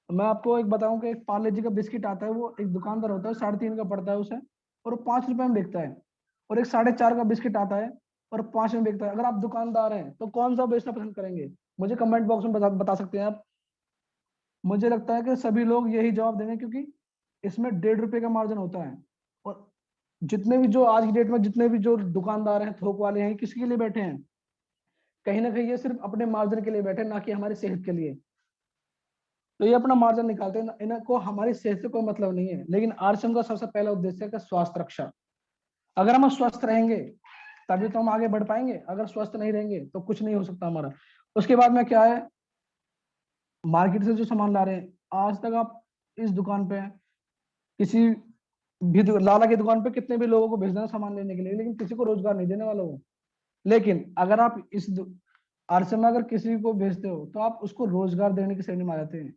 तो मैं आपको एक बताऊं कि एक पार्ले जी का बिस्किट आता है, वो एक दुकानदार होता है 3.5 का पड़ता है उसे, और वो 5 रुपए में बिकता है। और एक 4.5 का बिस्किट आता है और 5 में बिकता है। अगर आप दुकानदार हैं तो कौन सा बेचना पसंद करेंगे, मुझे कमेंट बॉक्स में बता सकते हैं आप। मुझे लगता है कि सभी लोग यही जवाब देंगे, क्योंकि इसमें 1.5 रुपए का मार्जिन होता है। और जितने भी जो आज की डेट में जितने भी जो दुकानदार हैं, थोक वाले हैं, किसके लिए बैठे हैं, कहीं ना कहीं ये सिर्फ अपने मार्जिन के लिए बैठे हैं, ना कि हमारी सेहत के लिए। तो ये अपना मार्जिन निकालते हैं, इनको हमारी सेहत से कोई मतलब नहीं है। लेकिन आरसीएम का सबसे पहला उद्देश्य है कि स्वास्थ्य रक्षा। अगर हम स्वस्थ रहेंगे तभी तो हम आगे बढ़ पाएंगे, अगर स्वस्थ नहीं रहेंगे तो कुछ नहीं हो सकता हमारा। उसके बाद में क्या है, मार्केट से जो सामान ला रहे हैं, आज तक आप इस दुकान पे किसी भी लाला की दुकान पे कितने भी लोगों को भेज देना सामान लेने के लिए, लेकिन किसी को रोजगार नहीं देने वाला वो। लेकिन अगर आप इस आरसीएम में अगर किसी को भेजते हो तो आप उसको रोजगार देने की श्रेणी में आ जाते हैं।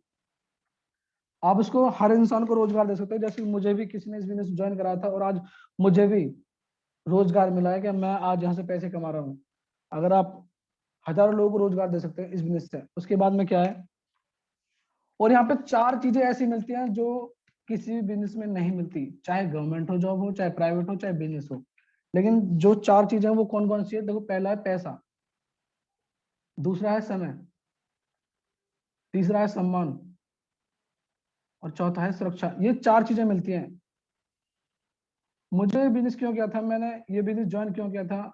आप उसको हर इंसान को रोजगार दे सकते हो। जैसे मुझे भी किसी ने इस बिजनेस ज्वाइन कराया था और आज मुझे भी रोजगार मिला है कि मैं आज यहाँ से पैसे कमा रहा हूँ। अगर आप हजारों लोगों को रोजगार दे सकते हैं इस बिजनेस से। उसके बाद में क्या है, और यहाँ पे 4 चीजें ऐसी मिलती हैं जो किसी भी बिजनेस में नहीं मिलती, चाहे गवर्नमेंट हो जॉब हो, चाहे प्राइवेट हो, चाहे बिजनेस हो। लेकिन जो 4 चीजें वो कौन कौन सी है, देखो पहला है पैसा, दूसरा है समय, तीसरा है सम्मान, और चौथा है सुरक्षा। ये 4 चीजें मिलती हैं। मुझे बिजनेस क्यों किया था, मैंने ये बिजनेस ज्वाइन क्यों किया था,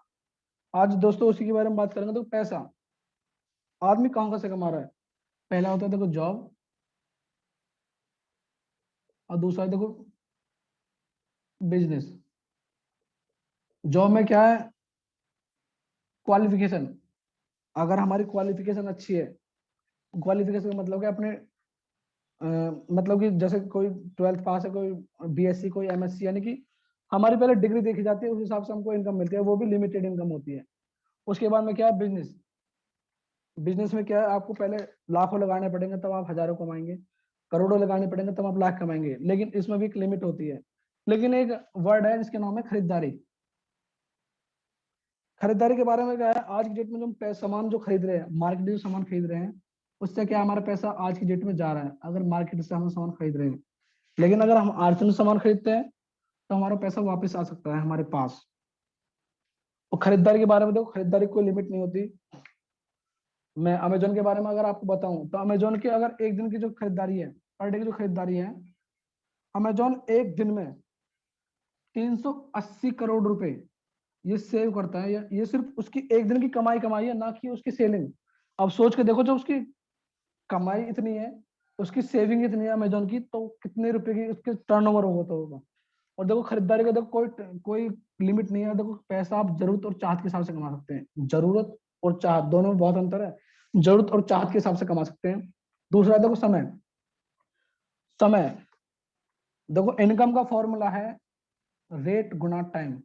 आज दोस्तों उसी के बारे में बात करेंगे। तो पैसा, आदमी कहाँ से कमा रहा है, पहला होता है देखो जॉब, और दूसरा देखो बिजनेस। जॉब में क्या है, क्वालिफिकेशन। अगर हमारी क्वालिफिकेशन अच्छी है, क्वालिफिकेशन का मतलब क्या, अपने मतलब कि जैसे कोई 12th पास है, कोई बीएससी, कोई एमएससी, यानी कि हमारी पहले डिग्री देखी जाती है, उस हिसाब से हमको इनकम मिलती है, वो भी लिमिटेड इनकम होती है। उसके बाद में क्या है, बिजनेस। बिजनेस में क्या है, आपको पहले लाखों लगाने पड़ेंगे तब आप हजारों कमाएंगे, करोड़ों लगाने पड़ेंगे तब आप लाख कमाएंगे, लेकिन इसमें भी एक लिमिट होती है। लेकिन एक वर्ड है जिसके नाम है खरीदारी। खरीदारी के बारे में क्या है, आज की डेट में जो हम सामान जो खरीद रहे हैं, मार्केट में जो सामान खरीद रहे हैं, उससे क्या हमारा पैसा आज की डेट में जा रहा है, अगर मार्केट से हम सामान खरीद रहे हैं। लेकिन अगर हम आरसीएम से सामान खरीदते हैं तो हमारा पैसा वापस आ सकता है हमारे पास। और खरीदारी के बारे में देखो, खरीदारी की कोई लिमिट नहीं होती। मैं अमेजोन के बारे में अगर आपको बताऊं तो अमेजोन की अगर एक दिन की जो खरीदारी है, पर डे की जो खरीदारी है, अमेजोन एक दिन में 380 करोड़ रुपए ये सेव करता है। ये सिर्फ उसकी एक दिन की कमाई है, ना कि उसकी सेलिंग। अब सोच के देखो, जो उसकी कमाई इतनी है, उसकी सेविंग इतनी है अमेजोन की, तो कितने रुपए की उसके टर्नओवर होगा तो होगा। और देखो खरीदारी का देखो कोई कोई लिमिट नहीं है। देखो पैसा आप जरूरत और चाहत के हिसाब से कमा सकते हैं, जरूरत और चाहत, दोनों में बहुत अंतर है। जरूरत और चाहत के हिसाब से कमा सकते हैं। दूसरा देखो समय, समय देखो इनकम का फॉर्मूला है रेट गुना टाइम।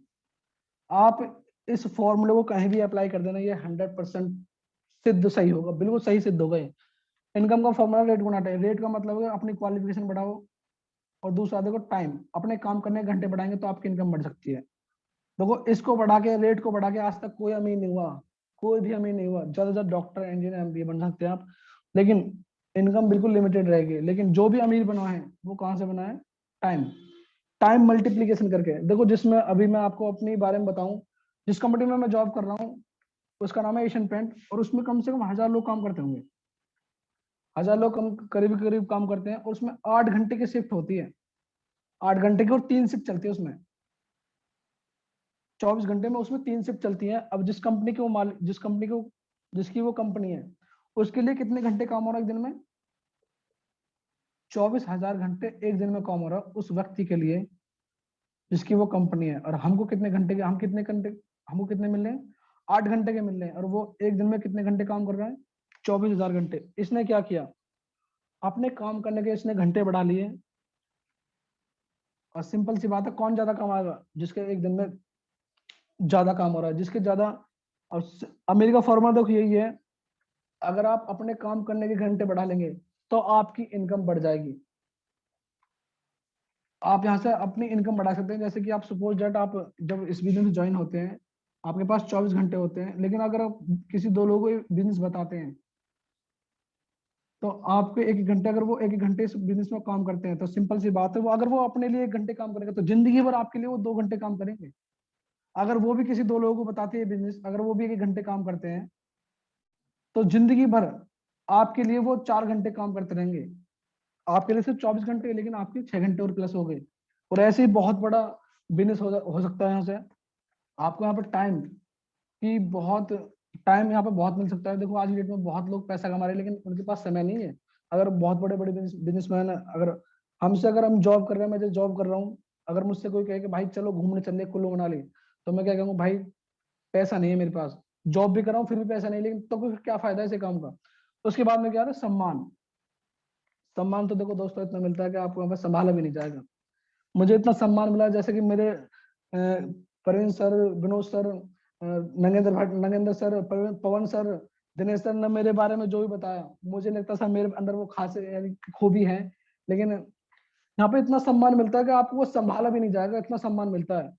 आप इस फॉर्मूले को कहीं भी अप्लाई कर देना, ये 100% सिद्ध सही होगा, बिल्कुल सही सिद्ध होगा ये। इनकम का फॉर्मूला रेट गुना टाइम। रेट का मतलब है अपनी क्वालिफिकेशन बढ़ाओ, और दूसरा देखो टाइम, अपने काम करने के घंटे बढ़ाएंगे तो आपकी इनकम बढ़ सकती है। देखो इसको बढ़ा के, रेट को बढ़ा के आज तक कोई अमीर नहीं हुआ, कोई भी अमीर नहीं हुआ। ज्यादा से ज्यादा डॉक्टर, इंजीनियर, एमबीए बन सकते हैं आप, लेकिन इनकम बिल्कुल लिमिटेड रहेगी। लेकिन जो भी अमीर बना है वो कहाँ से बना है? टाइम, टाइम मल्टीप्लीकेशन करके। देखो जिसमें अभी मैं आपको अपने बारे में बताऊं, जिस कंपनी में मैं जॉब कर रहा हूँ उसका नाम है एशियन पेंट, और उसमें कम से कम 1000 लोग काम करते होंगे। 1000 लोग करीब करीब काम करते हैं, और उसमें 8 घंटे की शिफ्ट होती है, 8 घंटे की, और 3 शिफ्ट चलती है उसमें। 24 घंटे में उसमें 3 शिफ्ट चलती है। अब जिस कंपनी के वो मालिक, जिसकी वो कंपनी है, उसके लिए कितने घंटे काम हो रहा है एक दिन में? 24,000 घंटे एक दिन में काम हो रहा है उस व्यक्ति के लिए जिसकी वो कंपनी है। और हमको कितने घंटे के, हमको कितने मिल रहे हैं? 8 घंटे के मिल रहे हैं, और वो एक दिन में कितने घंटे काम कर रहा है? 24,000 घंटे। इसने क्या किया? अपने काम करने के इसने घंटे बढ़ा लिए। और सिंपल सी बात है, कौन ज्यादा कमाएगा? जिसके एक दिन में ज्यादा काम हो रहा है, जिसके ज्यादा। और अमीर का फॉर्मूला देखो यही है, अगर आप अपने काम करने के घंटे बढ़ा लेंगे तो आपकी इनकम बढ़ जाएगी। आप यहाँ से अपनी इनकम बढ़ा सकते हैं। जैसे कि आप सपोज दैट आप जब इस बिजनेस में ज्वाइन होते हैं, आपके पास 24 घंटे होते हैं, लेकिन अगर आप किसी 2 लोगों को बिजनेस बताते हैं तो आपके एक घंटे, अगर वो एक घंटे इस बिजनेस में काम करते हैं तो सिंपल सी बात है, वो अगर वो अपने लिए 1 घंटे काम करेंगे तो जिंदगी भर आपके लिए वो 2 घंटे काम करेंगे। अगर वो भी किसी 2 लोगों को बताते हैं बिजनेस, अगर वो भी 1 घंटे काम करते हैं तो जिंदगी भर आपके लिए वो 4 घंटे काम करते रहेंगे। आपके लिए सिर्फ 24 घंटे, लेकिन आपके 6 घंटे और प्लस हो गए। और ऐसे ही बहुत बड़ा बिजनेस हो सकता है यहाँ से। आपको यहाँ पर टाइम यहाँ पे बहुत मिल सकता है। देखो आज की डेट में बहुत लोग पैसा कमा रहे हैं, लेकिन उनके पास समय नहीं है। अगर बहुत बड़े बड़े बिजनेसमैन, अगर हम जॉब कर रहे हैं, मैं जो जॉब कर रहा हूँ, अगर मुझसे कोई कहे कि भाई चलो घूमने चलने कुल्लू मनाली, तो मैं क्या कहूँगा? भाई पैसा नहीं है मेरे पास, जॉब भी कर रहा हूँ फिर भी पैसा नहीं, लेकिन तो फिर क्या फायदा है ऐसे काम का? उसके बाद में क्या है? सम्मान। सम्मान तो देखो दोस्तों इतना मिलता है कि आपको वहां पर संभाला भी नहीं जाएगा। मुझे इतना सम्मान मिला, जैसे कि मेरे Praveen sir, Vinod sir, Nagendra sir, Pavan sir, Dinesh sir ने मेरे बारे में जो भी बताया, मुझे लगता था मेरे अंदर वो खास यानी खूबी है। लेकिन यहाँ पे इतना सम्मान मिलता है कि आपको वो संभाला भी नहीं जाएगा, इतना सम्मान मिलता है।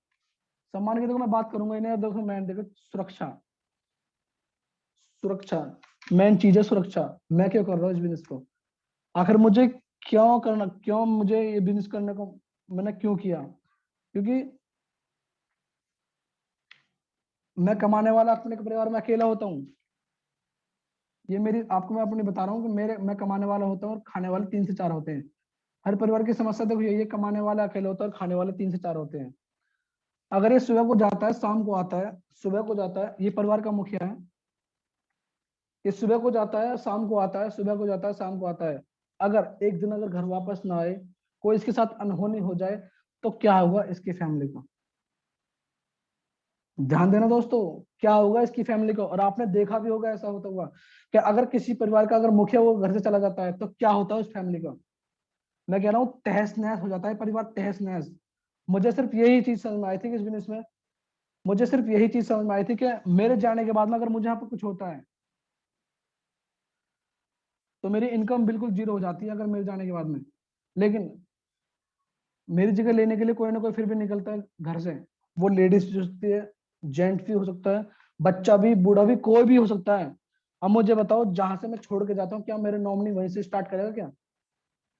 सम्मान की देखो मैं बात करूंगा इन्हें, देखो मैं देखो सुरक्षा, सुरक्षा मेन चीज है। सुरक्षा मैं क्यों कर रहा हूँ इस बिजनेस को? आखिर मुझे क्यों मुझे ये बिजनेस करने को मैंने क्यों किया? क्योंकि मैं कमाने वाला अपने परिवार में अकेला होता हूँ। ये मेरी आपको मैं अपनी बता रहा हूँ कि मैं कमाने वाला होता हूँ और खाने वाले 3 से 4 होते हैं। हर परिवार की समस्या देखो यही है, कमाने वाला अकेला होता है और खाने वाले 3 से 4 होते हैं। अगर ये सुबह को जाता है शाम को आता है, सुबह को जाता है, ये परिवार का मुखिया है, ये सुबह को जाता है शाम को आता है, सुबह को जाता है शाम को आता है। अगर एक दिन अगर घर वापस ना आए, कोई इसके साथ अनहोनी हो जाए, तो क्या होगा इसकी फैमिली को? ध्यान देना दोस्तों, क्या होगा इसकी फैमिली को? और आपने देखा भी होगा ऐसा होता हुआ कि अगर किसी परिवार का अगर मुखिया वो घर से चला जाता है तो क्या होता है उस फैमिली का? मैं कह रहा हूँ तहस नहस हो जाता है परिवार, तहस नहस। मुझे सिर्फ यही चीज समझ में आई थी कि इस बिजनेस में, मुझे सिर्फ यही चीज समझ में आई थी कि मेरे जाने के बाद में अगर मुझे यहाँ पर कुछ होता है तो मेरी इनकम बिल्कुल जीरो हो जाती है अगर मेरे जाने के बाद में। लेकिन मेरी जगह लेने के लिए कोई ना कोई फिर भी निकलता है घर से। वो लेडीज भी हो सकती है, जेंट्स भी हो सकता है, बच्चा भी, बूढ़ा भी, कोई भी हो सकता है। अब मुझे बताओ, जहां से मैं छोड़ के जाता हूँ क्या मेरे नॉमिनी वहीं से स्टार्ट करेगा क्या?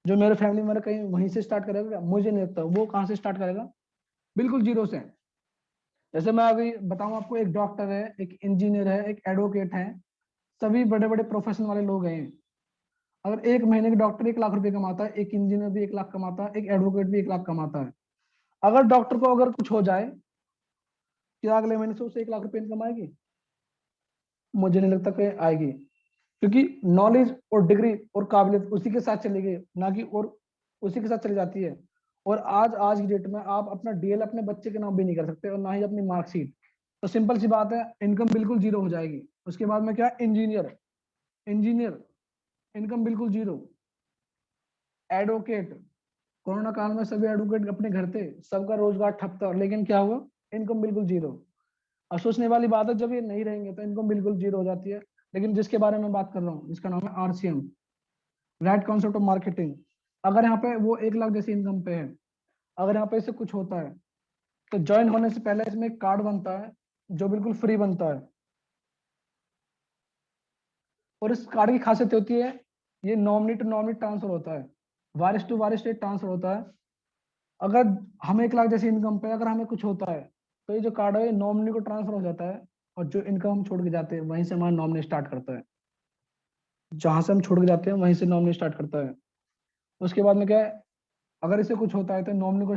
जो मेरे फैमिली मेरा कहीं वहीं से स्टार्ट करेगा क्या? मुझे नहीं लगता। वो कहाँ से स्टार्ट करेगा? बिल्कुल जीरो से। जैसे मैं अभी बताऊं आपको, एक डॉक्टर है, एक इंजीनियर है, एक एडवोकेट है, सभी बड़े बड़े प्रोफेशन वाले लोग हैं। अगर एक महीने के डॉक्टर 1 लाख रुपए कमाता है, एक इंजीनियर भी 1 लाख कमाता है, एक एडवोकेट भी 1 लाख कमाता है। अगर डॉक्टर को अगर कुछ हो जाए, क्या अगले महीने से उसे 1 लाख रुपए इनकम आएगी? मुझे नहीं लगता कि आएगी, क्योंकि नॉलेज और डिग्री और काबिलियत उसी के साथ चलेगी, ना कि और उसी के साथ चली जाती है। और आज की डेट में आप अपना डीएल अपने बच्चे के नाम भी नहीं कर सकते, और ना ही अपनी मार्कशीट। तो सिंपल सी बात है, इनकम बिल्कुल जीरो हो जाएगी। उसके बाद में क्या, इंजीनियर, इंजीनियर इनकम बिल्कुल जीरो। एडवोकेट, कोरोना काल में सभी एडवोकेट अपने घर थे, सबका रोजगार ठप था, लेकिन क्या हुआ, इनकम बिल्कुल जीरो। और सोचने वाली बात है, जब ये नहीं रहेंगे तो इनकम बिल्कुल जीरो हो जाती है। लेकिन जिसके बारे में बात कर रहा हूँ, इसका नाम है RCM, right concept of marketing. अगर यहाँ पे वो 1 लाख जैसी इनकम पे है, अगर यहाँ पे इससे कुछ होता है तो ज्वाइन होने से पहले इसमें एक कार्ड बनता है जो बिल्कुल फ्री बनता है। और इस कार्ड की खासियत होती है, ये नॉमिनी टू नॉमिनी ट्रांसफर होता है, वारिस टू वारिस ट्रांसफर होता है। अगर हमें 1 लाख जैसी इनकम पे अगर हमें कुछ होता है तो ये जो कार्ड है नॉमिनी को ट्रांसफर हो जाता है, और जो इनकम हम छोड़ के जाते हैं वहीं से हमारा नॉमिनी स्टार्ट करता है। जहां से हम छोड़ के जाते हैं वहीं से नॉमिनी स्टार्ट करता है। उसके बाद में क्या है, अगर इसे कुछ होता है तो नॉमिनी को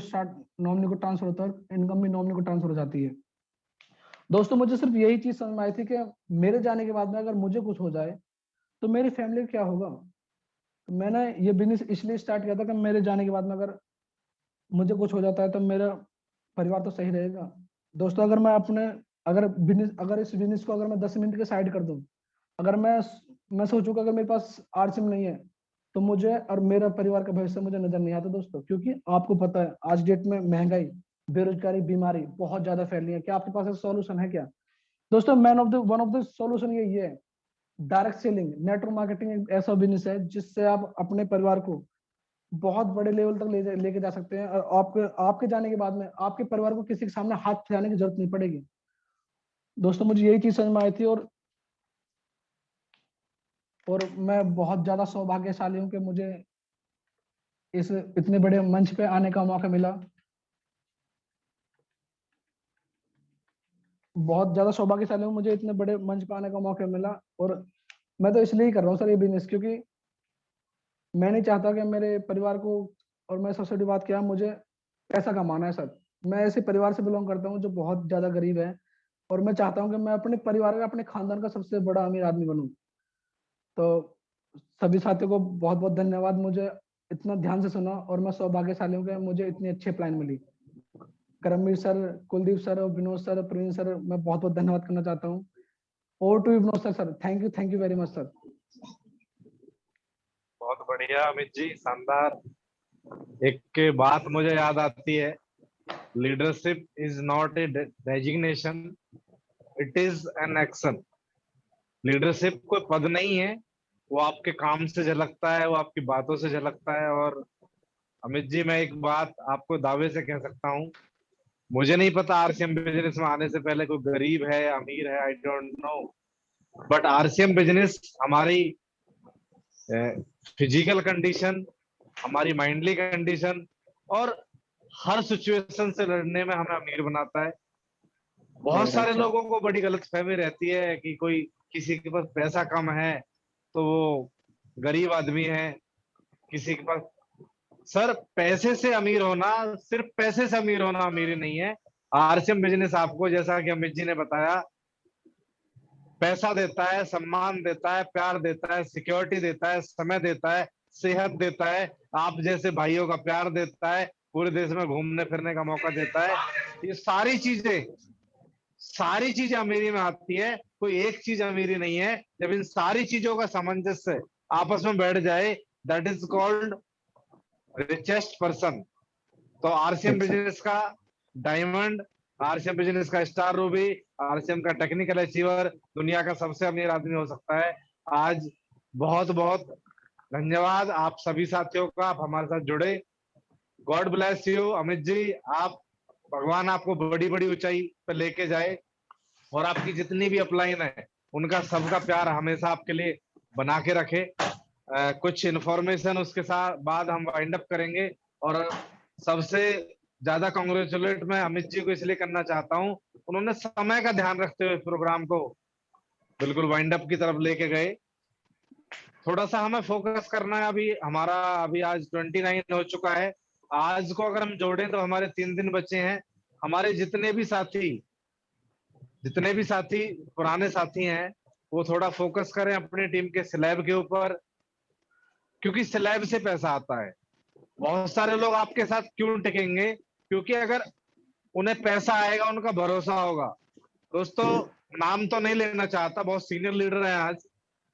ट्रांसफर होता है, इनकम भी नॉमिनी को ट्रांसफर हो जाती है। दोस्तों मुझे सिर्फ यही चीज समझ में आई थी कि मेरे जाने के बाद में अगर मुझे कुछ हो जाए तो मेरी फैमिली का क्या होगा। तो मैंने ये बिजनेस इसलिए स्टार्ट किया था कि मेरे जाने के बाद में अगर मुझे कुछ हो जाता है तो मेरा परिवार तो सही रहेगा। दोस्तों अगर मैं अपने अगर इस बिजनेस को अगर मैं 10 मिनट के साइड कर दूं, अगर मैं सोचूं कि अगर मेरे पास आरसीएम नहीं है तो मुझे और मेरा परिवार का भविष्य मुझे नजर नहीं आता दोस्तों। क्योंकि आपको पता है आज डेट में महंगाई, बेरोजगारी, बीमारी बहुत ज्यादा फैली है। क्या आपके पास ऐसा सॉल्यूशन है क्या दोस्तों? वन ऑफ द सॉल्यूशन ये है, डायरेक्ट सेलिंग, नेटवर्क मार्केटिंग एक ऐसा बिजनेस है जिससे आप अपने परिवार को बहुत बड़े लेवल तक लेके जा सकते हैं। और आपके जाने के बाद में आपके परिवार को किसी के सामने हाथ फैलाने की जरूरत नहीं पड़ेगी। दोस्तों मुझे यही चीज समझ में आई थी, और मैं बहुत ज्यादा सौभाग्यशाली हूँ कि मुझे इस इतने बड़े मंच पे आने का मौका मिला। बहुत ज्यादा सौभाग्यशाली हूँ, मुझे इतने बड़े मंच पे आने का मौका मिला। और मैं तो इसलिए ही कर रहा हूँ सर ये बिजनेस, क्योंकि मैं नहीं चाहता कि मेरे परिवार को, और मैं सबसे बड़ी बात क्या, मुझे पैसा कमाना है सर। मैं ऐसे परिवार से बिलोंग करता हूँ जो बहुत ज्यादा गरीब है, और मैं चाहता हूँ कि मैं अपने परिवार का, अपने खानदान का सबसे बड़ा अमीर आदमी बनूं। तो सभी साथियों को बहुत बहुत धन्यवाद, मुझे इतना ध्यान से सुना, और मैं सौभाग्यशाली हूँ कि मुझे इतनी अच्छी प्लान मिली। Karamveer sir, Kuldeep sir, Vinod sir, Praveen sir, मैं बहुत बहुत धन्यवाद करना चाहता हूँ। Over to Vinod sir. Sir thank you very much sir. बहुत बढ़िया अमित जी, शानदार। एक बात मुझे याद आती है, leadership is not a designation, it is an action. Leadership कोई पद नहीं है, वो आपके काम से झलकता है, वो आपकी बातों से झलकता है। और अमित जी, मैं एक बात आपको दावे से कह सकता हूँ, मुझे नहीं पता आरसीएम बिजनेस में आने से पहले कोई गरीब है अमीर है, I don't know, but RCM business हमारी फिजिकल कंडीशन, हमारी माइंडली कंडीशन और हर सिचुएशन से लड़ने में हमें अमीर बनाता है। बहुत सारे लोगों को बड़ी गलतफहमी रहती है कि कोई किसी के पास पैसा कम है तो वो गरीब आदमी है, किसी के पास। सर पैसे से अमीर होना, सिर्फ पैसे से अमीर होना अमीरी नहीं है। आरसीएम बिजनेस आपको, जैसा कि अमित जी ने बताया, पैसा देता है, सम्मान देता है, प्यार देता है, सिक्योरिटी देता है, समय देता है, सेहत देता है, आप जैसे भाइयों का प्यार देता है, पूरे देश में घूमने फिरने का मौका देता है। ये सारी चीजें अमीरी में आती है, कोई एक चीज अमीरी नहीं है। जब इन सारी चीजों का सामंजस्य आपस में बैठ जाए, that is called richest person. तो आरसीएम बिजनेस का डायमंड, आरसीएम बिजनेस का स्टार रूबी, आरसीएम का टेक्निकल अचीवर दुनिया का सबसे अमीर आदमी हो सकता है। आज बहुत बहुत धन्यवाद आप सभी साथियों का, आप हमारे साथ जुड़े। गॉड ब्लेस यू अमित जी, आप, भगवान आपको बड़ी बड़ी ऊंचाई पे लेके जाए, और आपकी जितनी भी अपलाइन है उनका सबका प्यार हमेशा आपके लिए बना के रखे। कुछ इन्फॉर्मेशन उसके साथ बाद हम वाइंड अप करेंगे। और सबसे ज्यादा कांग्रेचुलेट मैं अमित जी को इसलिए करना चाहता हूं, उन्होंने समय का ध्यान रखते हुए प्रोग्राम को बिल्कुल वाइंड अप की तरफ लेके गए। थोड़ा सा हमें फोकस करना है, अभी आज 29 हो चुका है। आज को अगर हम जोड़ें तो हमारे 3 दिन बचे हैं। हमारे जितने भी साथी पुराने साथी हैं, वो थोड़ा फोकस करें अपनी टीम के स्लैब के ऊपर, क्योंकि स्लैब से पैसा आता है। बहुत सारे लोग आपके साथ क्यों टिकेंगे? क्योंकि अगर उन्हें पैसा आएगा, उनका भरोसा होगा। दोस्तों नाम तो नहीं लेना चाहता, बहुत सीनियर लीडर है आज,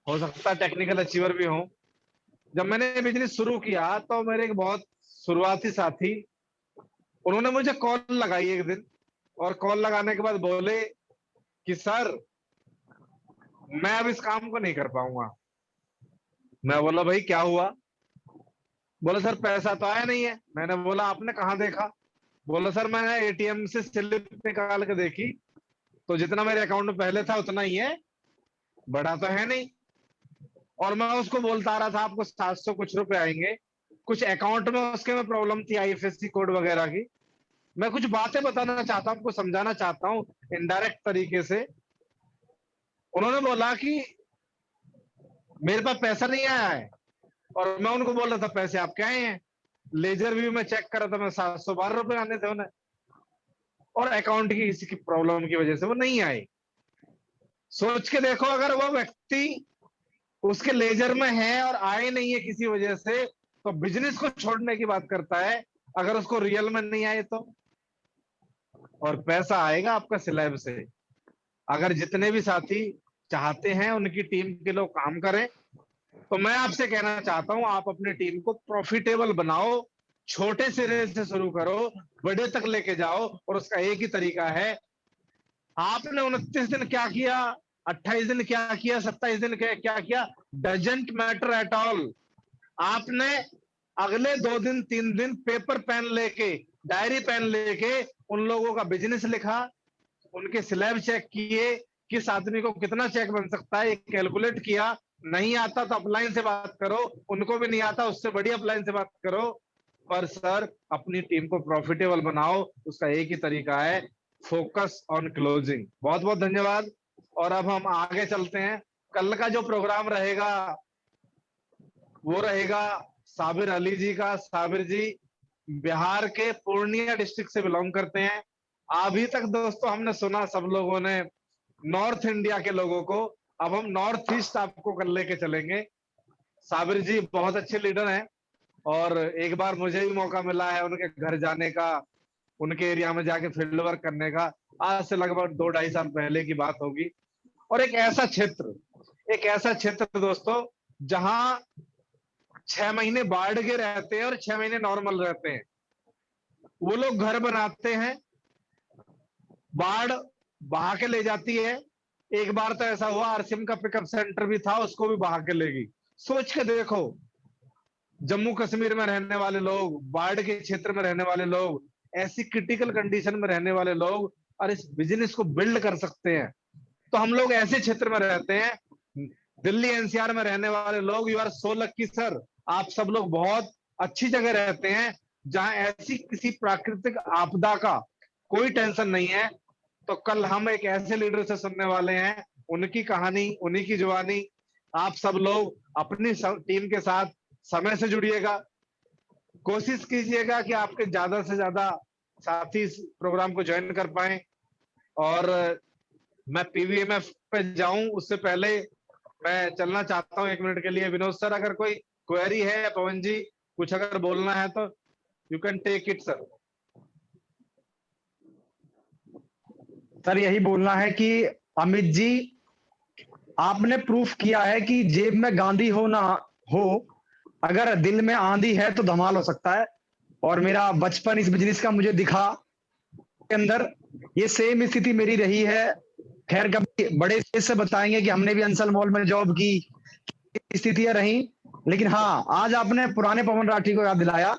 हो सकता है टेक्निकल अचीवर भी हो। जब मैंने बिजनेस शुरू किया तो मेरे एक बहुत शुरुआती साथी, उन्होंने मुझे कॉल लगाई एक दिन, और कॉल लगाने के बाद बोले कि सर मैं अब इस काम को नहीं कर पाऊंगा। मैं बोला भाई क्या हुआ? बोला सर पैसा तो आया नहीं है। मैंने बोला आपने कहाँ देखा? बोला सर मैंने एटीएम से स्लिप निकाल के देखी तो जितना मेरे अकाउंट में पहले था उतना ही है, बढ़ा तो है नहीं। और मैं उसको बोलता रहा था आपको 700 कुछ रुपए आएंगे, कुछ अकाउंट में उसके में प्रॉब्लम थी आईएफएससी कोड वगैरह की। मैं कुछ बातें बताना चाहता हूँ, आपको समझाना चाहता हूँ इनडायरेक्ट तरीके से। उन्होंने बोला कि मेरे पास पैसा नहीं आया है, और मैं उनको बोल रहा था पैसे आपके आए हैं। लेजर व्यू में चेक करा था मैं 712 रुपए आने थे उन्हें, और अकाउंट की किसी की प्रॉब्लम की वजह से वो नहीं आए। सोच के देखो, अगर वो व्यक्ति उसके लेजर में है और आए नहीं है किसी वजह से, तो बिजनेस को छोड़ने की बात करता है। अगर उसको रियल में नहीं आए तो, और पैसा आएगा आपका स्लैब से। अगर जितने भी साथी चाहते हैं उनकी टीम के लोग काम करें, तो मैं आपसे कहना चाहता हूं आप अपनी टीम को प्रॉफिटेबल बनाओ, छोटे सिरे से शुरू करो, बड़े तक लेके जाओ। और उसका एक ही तरीका है, आपने 29 दिन क्या किया, 28 दिन क्या किया, 27 दिन क्या किया, डजंट मैटर एट ऑल। आपने अगले 2 दिन 3 दिन पेपर पेन लेके, डायरी पेन लेके उन लोगों का बिजनेस लिखा, उनके स्लैब चेक किए, किस आदमी को कितना चेक बन सकता है ये कैलकुलेट किया। नहीं आता तो अपलाइन से बात करो, उनको भी नहीं आता उससे बड़ी अपलाइन से बात करो। पर सर अपनी टीम को प्रॉफिटेबल बनाओ, उसका एक ही तरीका है, फोकस ऑन क्लोजिंग। बहुत बहुत धन्यवाद। और अब हम आगे चलते हैं। कल का जो प्रोग्राम रहेगा वो रहेगा साबिर अली जी का। साबिर जी बिहार के पूर्णिया डिस्ट्रिक्ट से बिलोंग करते हैं। अभी तक दोस्तों हमने सुना सब लोगों ने नॉर्थ इंडिया के लोगों को, अब हम नॉर्थ ईस्ट आपको कर लेके चलेंगे। साबिर जी बहुत अच्छे लीडर हैं, और एक बार मुझे भी मौका मिला है उनके घर जाने का, उनके एरिया में जाके फील्ड वर्क करने का। आज से लगभग 2-2.5 साल पहले की बात होगी। और एक ऐसा क्षेत्र दोस्तों जहां 6 महीने बाढ़ के रहते हैं और 6 महीने नॉर्मल रहते हैं। वो लोग घर बनाते हैं, बाढ़ बहा के ले जाती है। एक बार तो ऐसा हुआ आरसीएम का पिकअप सेंटर भी था, उसको भी बहा के ले गई। सोच के देखो, जम्मू कश्मीर में रहने वाले लोग, बाढ़ के क्षेत्र में रहने वाले लोग, ऐसी क्रिटिकल कंडीशन में रहने वाले लोग और इस बिजनेस को बिल्ड कर सकते हैं। तो हम लोग ऐसे क्षेत्र में रहते हैं, दिल्ली एनसीआर में रहने वाले लोग, you are so lucky sir. आप सब लोग बहुत अच्छी जगह रहते हैं जहां ऐसी किसी प्राकृतिक आपदा का कोई टेंशन नहीं है। तो कल हम एक ऐसे लीडर से सुनने वाले हैं, उनकी कहानी, उन्हीं की जुबानी। आप सब लोग अपनी टीम के साथ समय से जुड़िएगा, कोशिश कीजिएगा कि आपके ज्यादा से ज्यादा साथी इस प्रोग्राम को ज्वाइन कर पाए। और मैं पीवीएमएफ पे जाऊं उससे पहले मैं चलना चाहता हूं 1 मिनट के लिए। विनोद सर अगर कोई क्वेरी है, पवन जी कुछ अगर बोलना है तो you can take it sir. Sir यही बोलना है कि अमित जी आपने प्रूफ किया है कि जेब में गांधी हो ना हो, अगर दिल में आंधी है तो धमाल हो सकता है। और मेरा बचपन इस बिजनेस का मुझे दिखा के अंदर ये सेम स्थिति मेरी रही है। खैर कभी बड़े स्टेज से बताएंगे कि हमने भी अंसल मॉल में जॉब की, स्थितियां रही। लेकिन हाँ, आज आपने पुराने पवन राठी को याद दिलाया,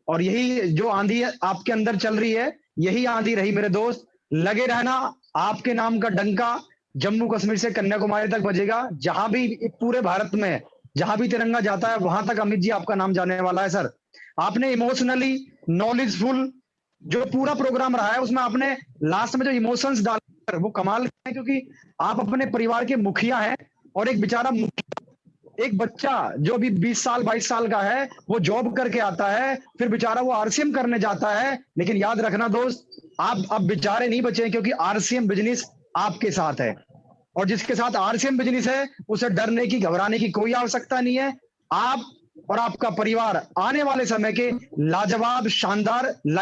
और यही जो आंधी आपके अंदर चल रही है यही आंधी रही मेरे दोस्त। लगे रहना, आपके नाम का डंका जम्मू कश्मीर से कन्याकुमारी तक बजेगा। जहां भी पूरे भारत में जहां भी तिरंगा जाता है वहां तक अमित जी आपका नाम जाने वाला है। सर आपने इमोशनली नॉलेजफुल जो पूरा प्रोग्राम रहा है उसमें आपने लास्ट में जो इमोशंस डाले वो कमाल है, क्योंकि आप अपने परिवार के मुखिया हैं। और एक बेचारा एक बच्चा जो अभी 20 साल 22 साल का है वो जॉब करके आता है, फिर बेचारा वो आरसीएम करने जाता है। लेकिन याद रखना दोस्त, आप अब बेचारे नहीं बचे, क्योंकि आरसीएम बिजनेस आपके साथ है। और जिसके साथ आरसीएम बिजनेस है उसे डरने की, घबराने की कोई आवश्यकता नहीं है। आप और आपका परिवार आने वाले समय के लाजवाब, शानदार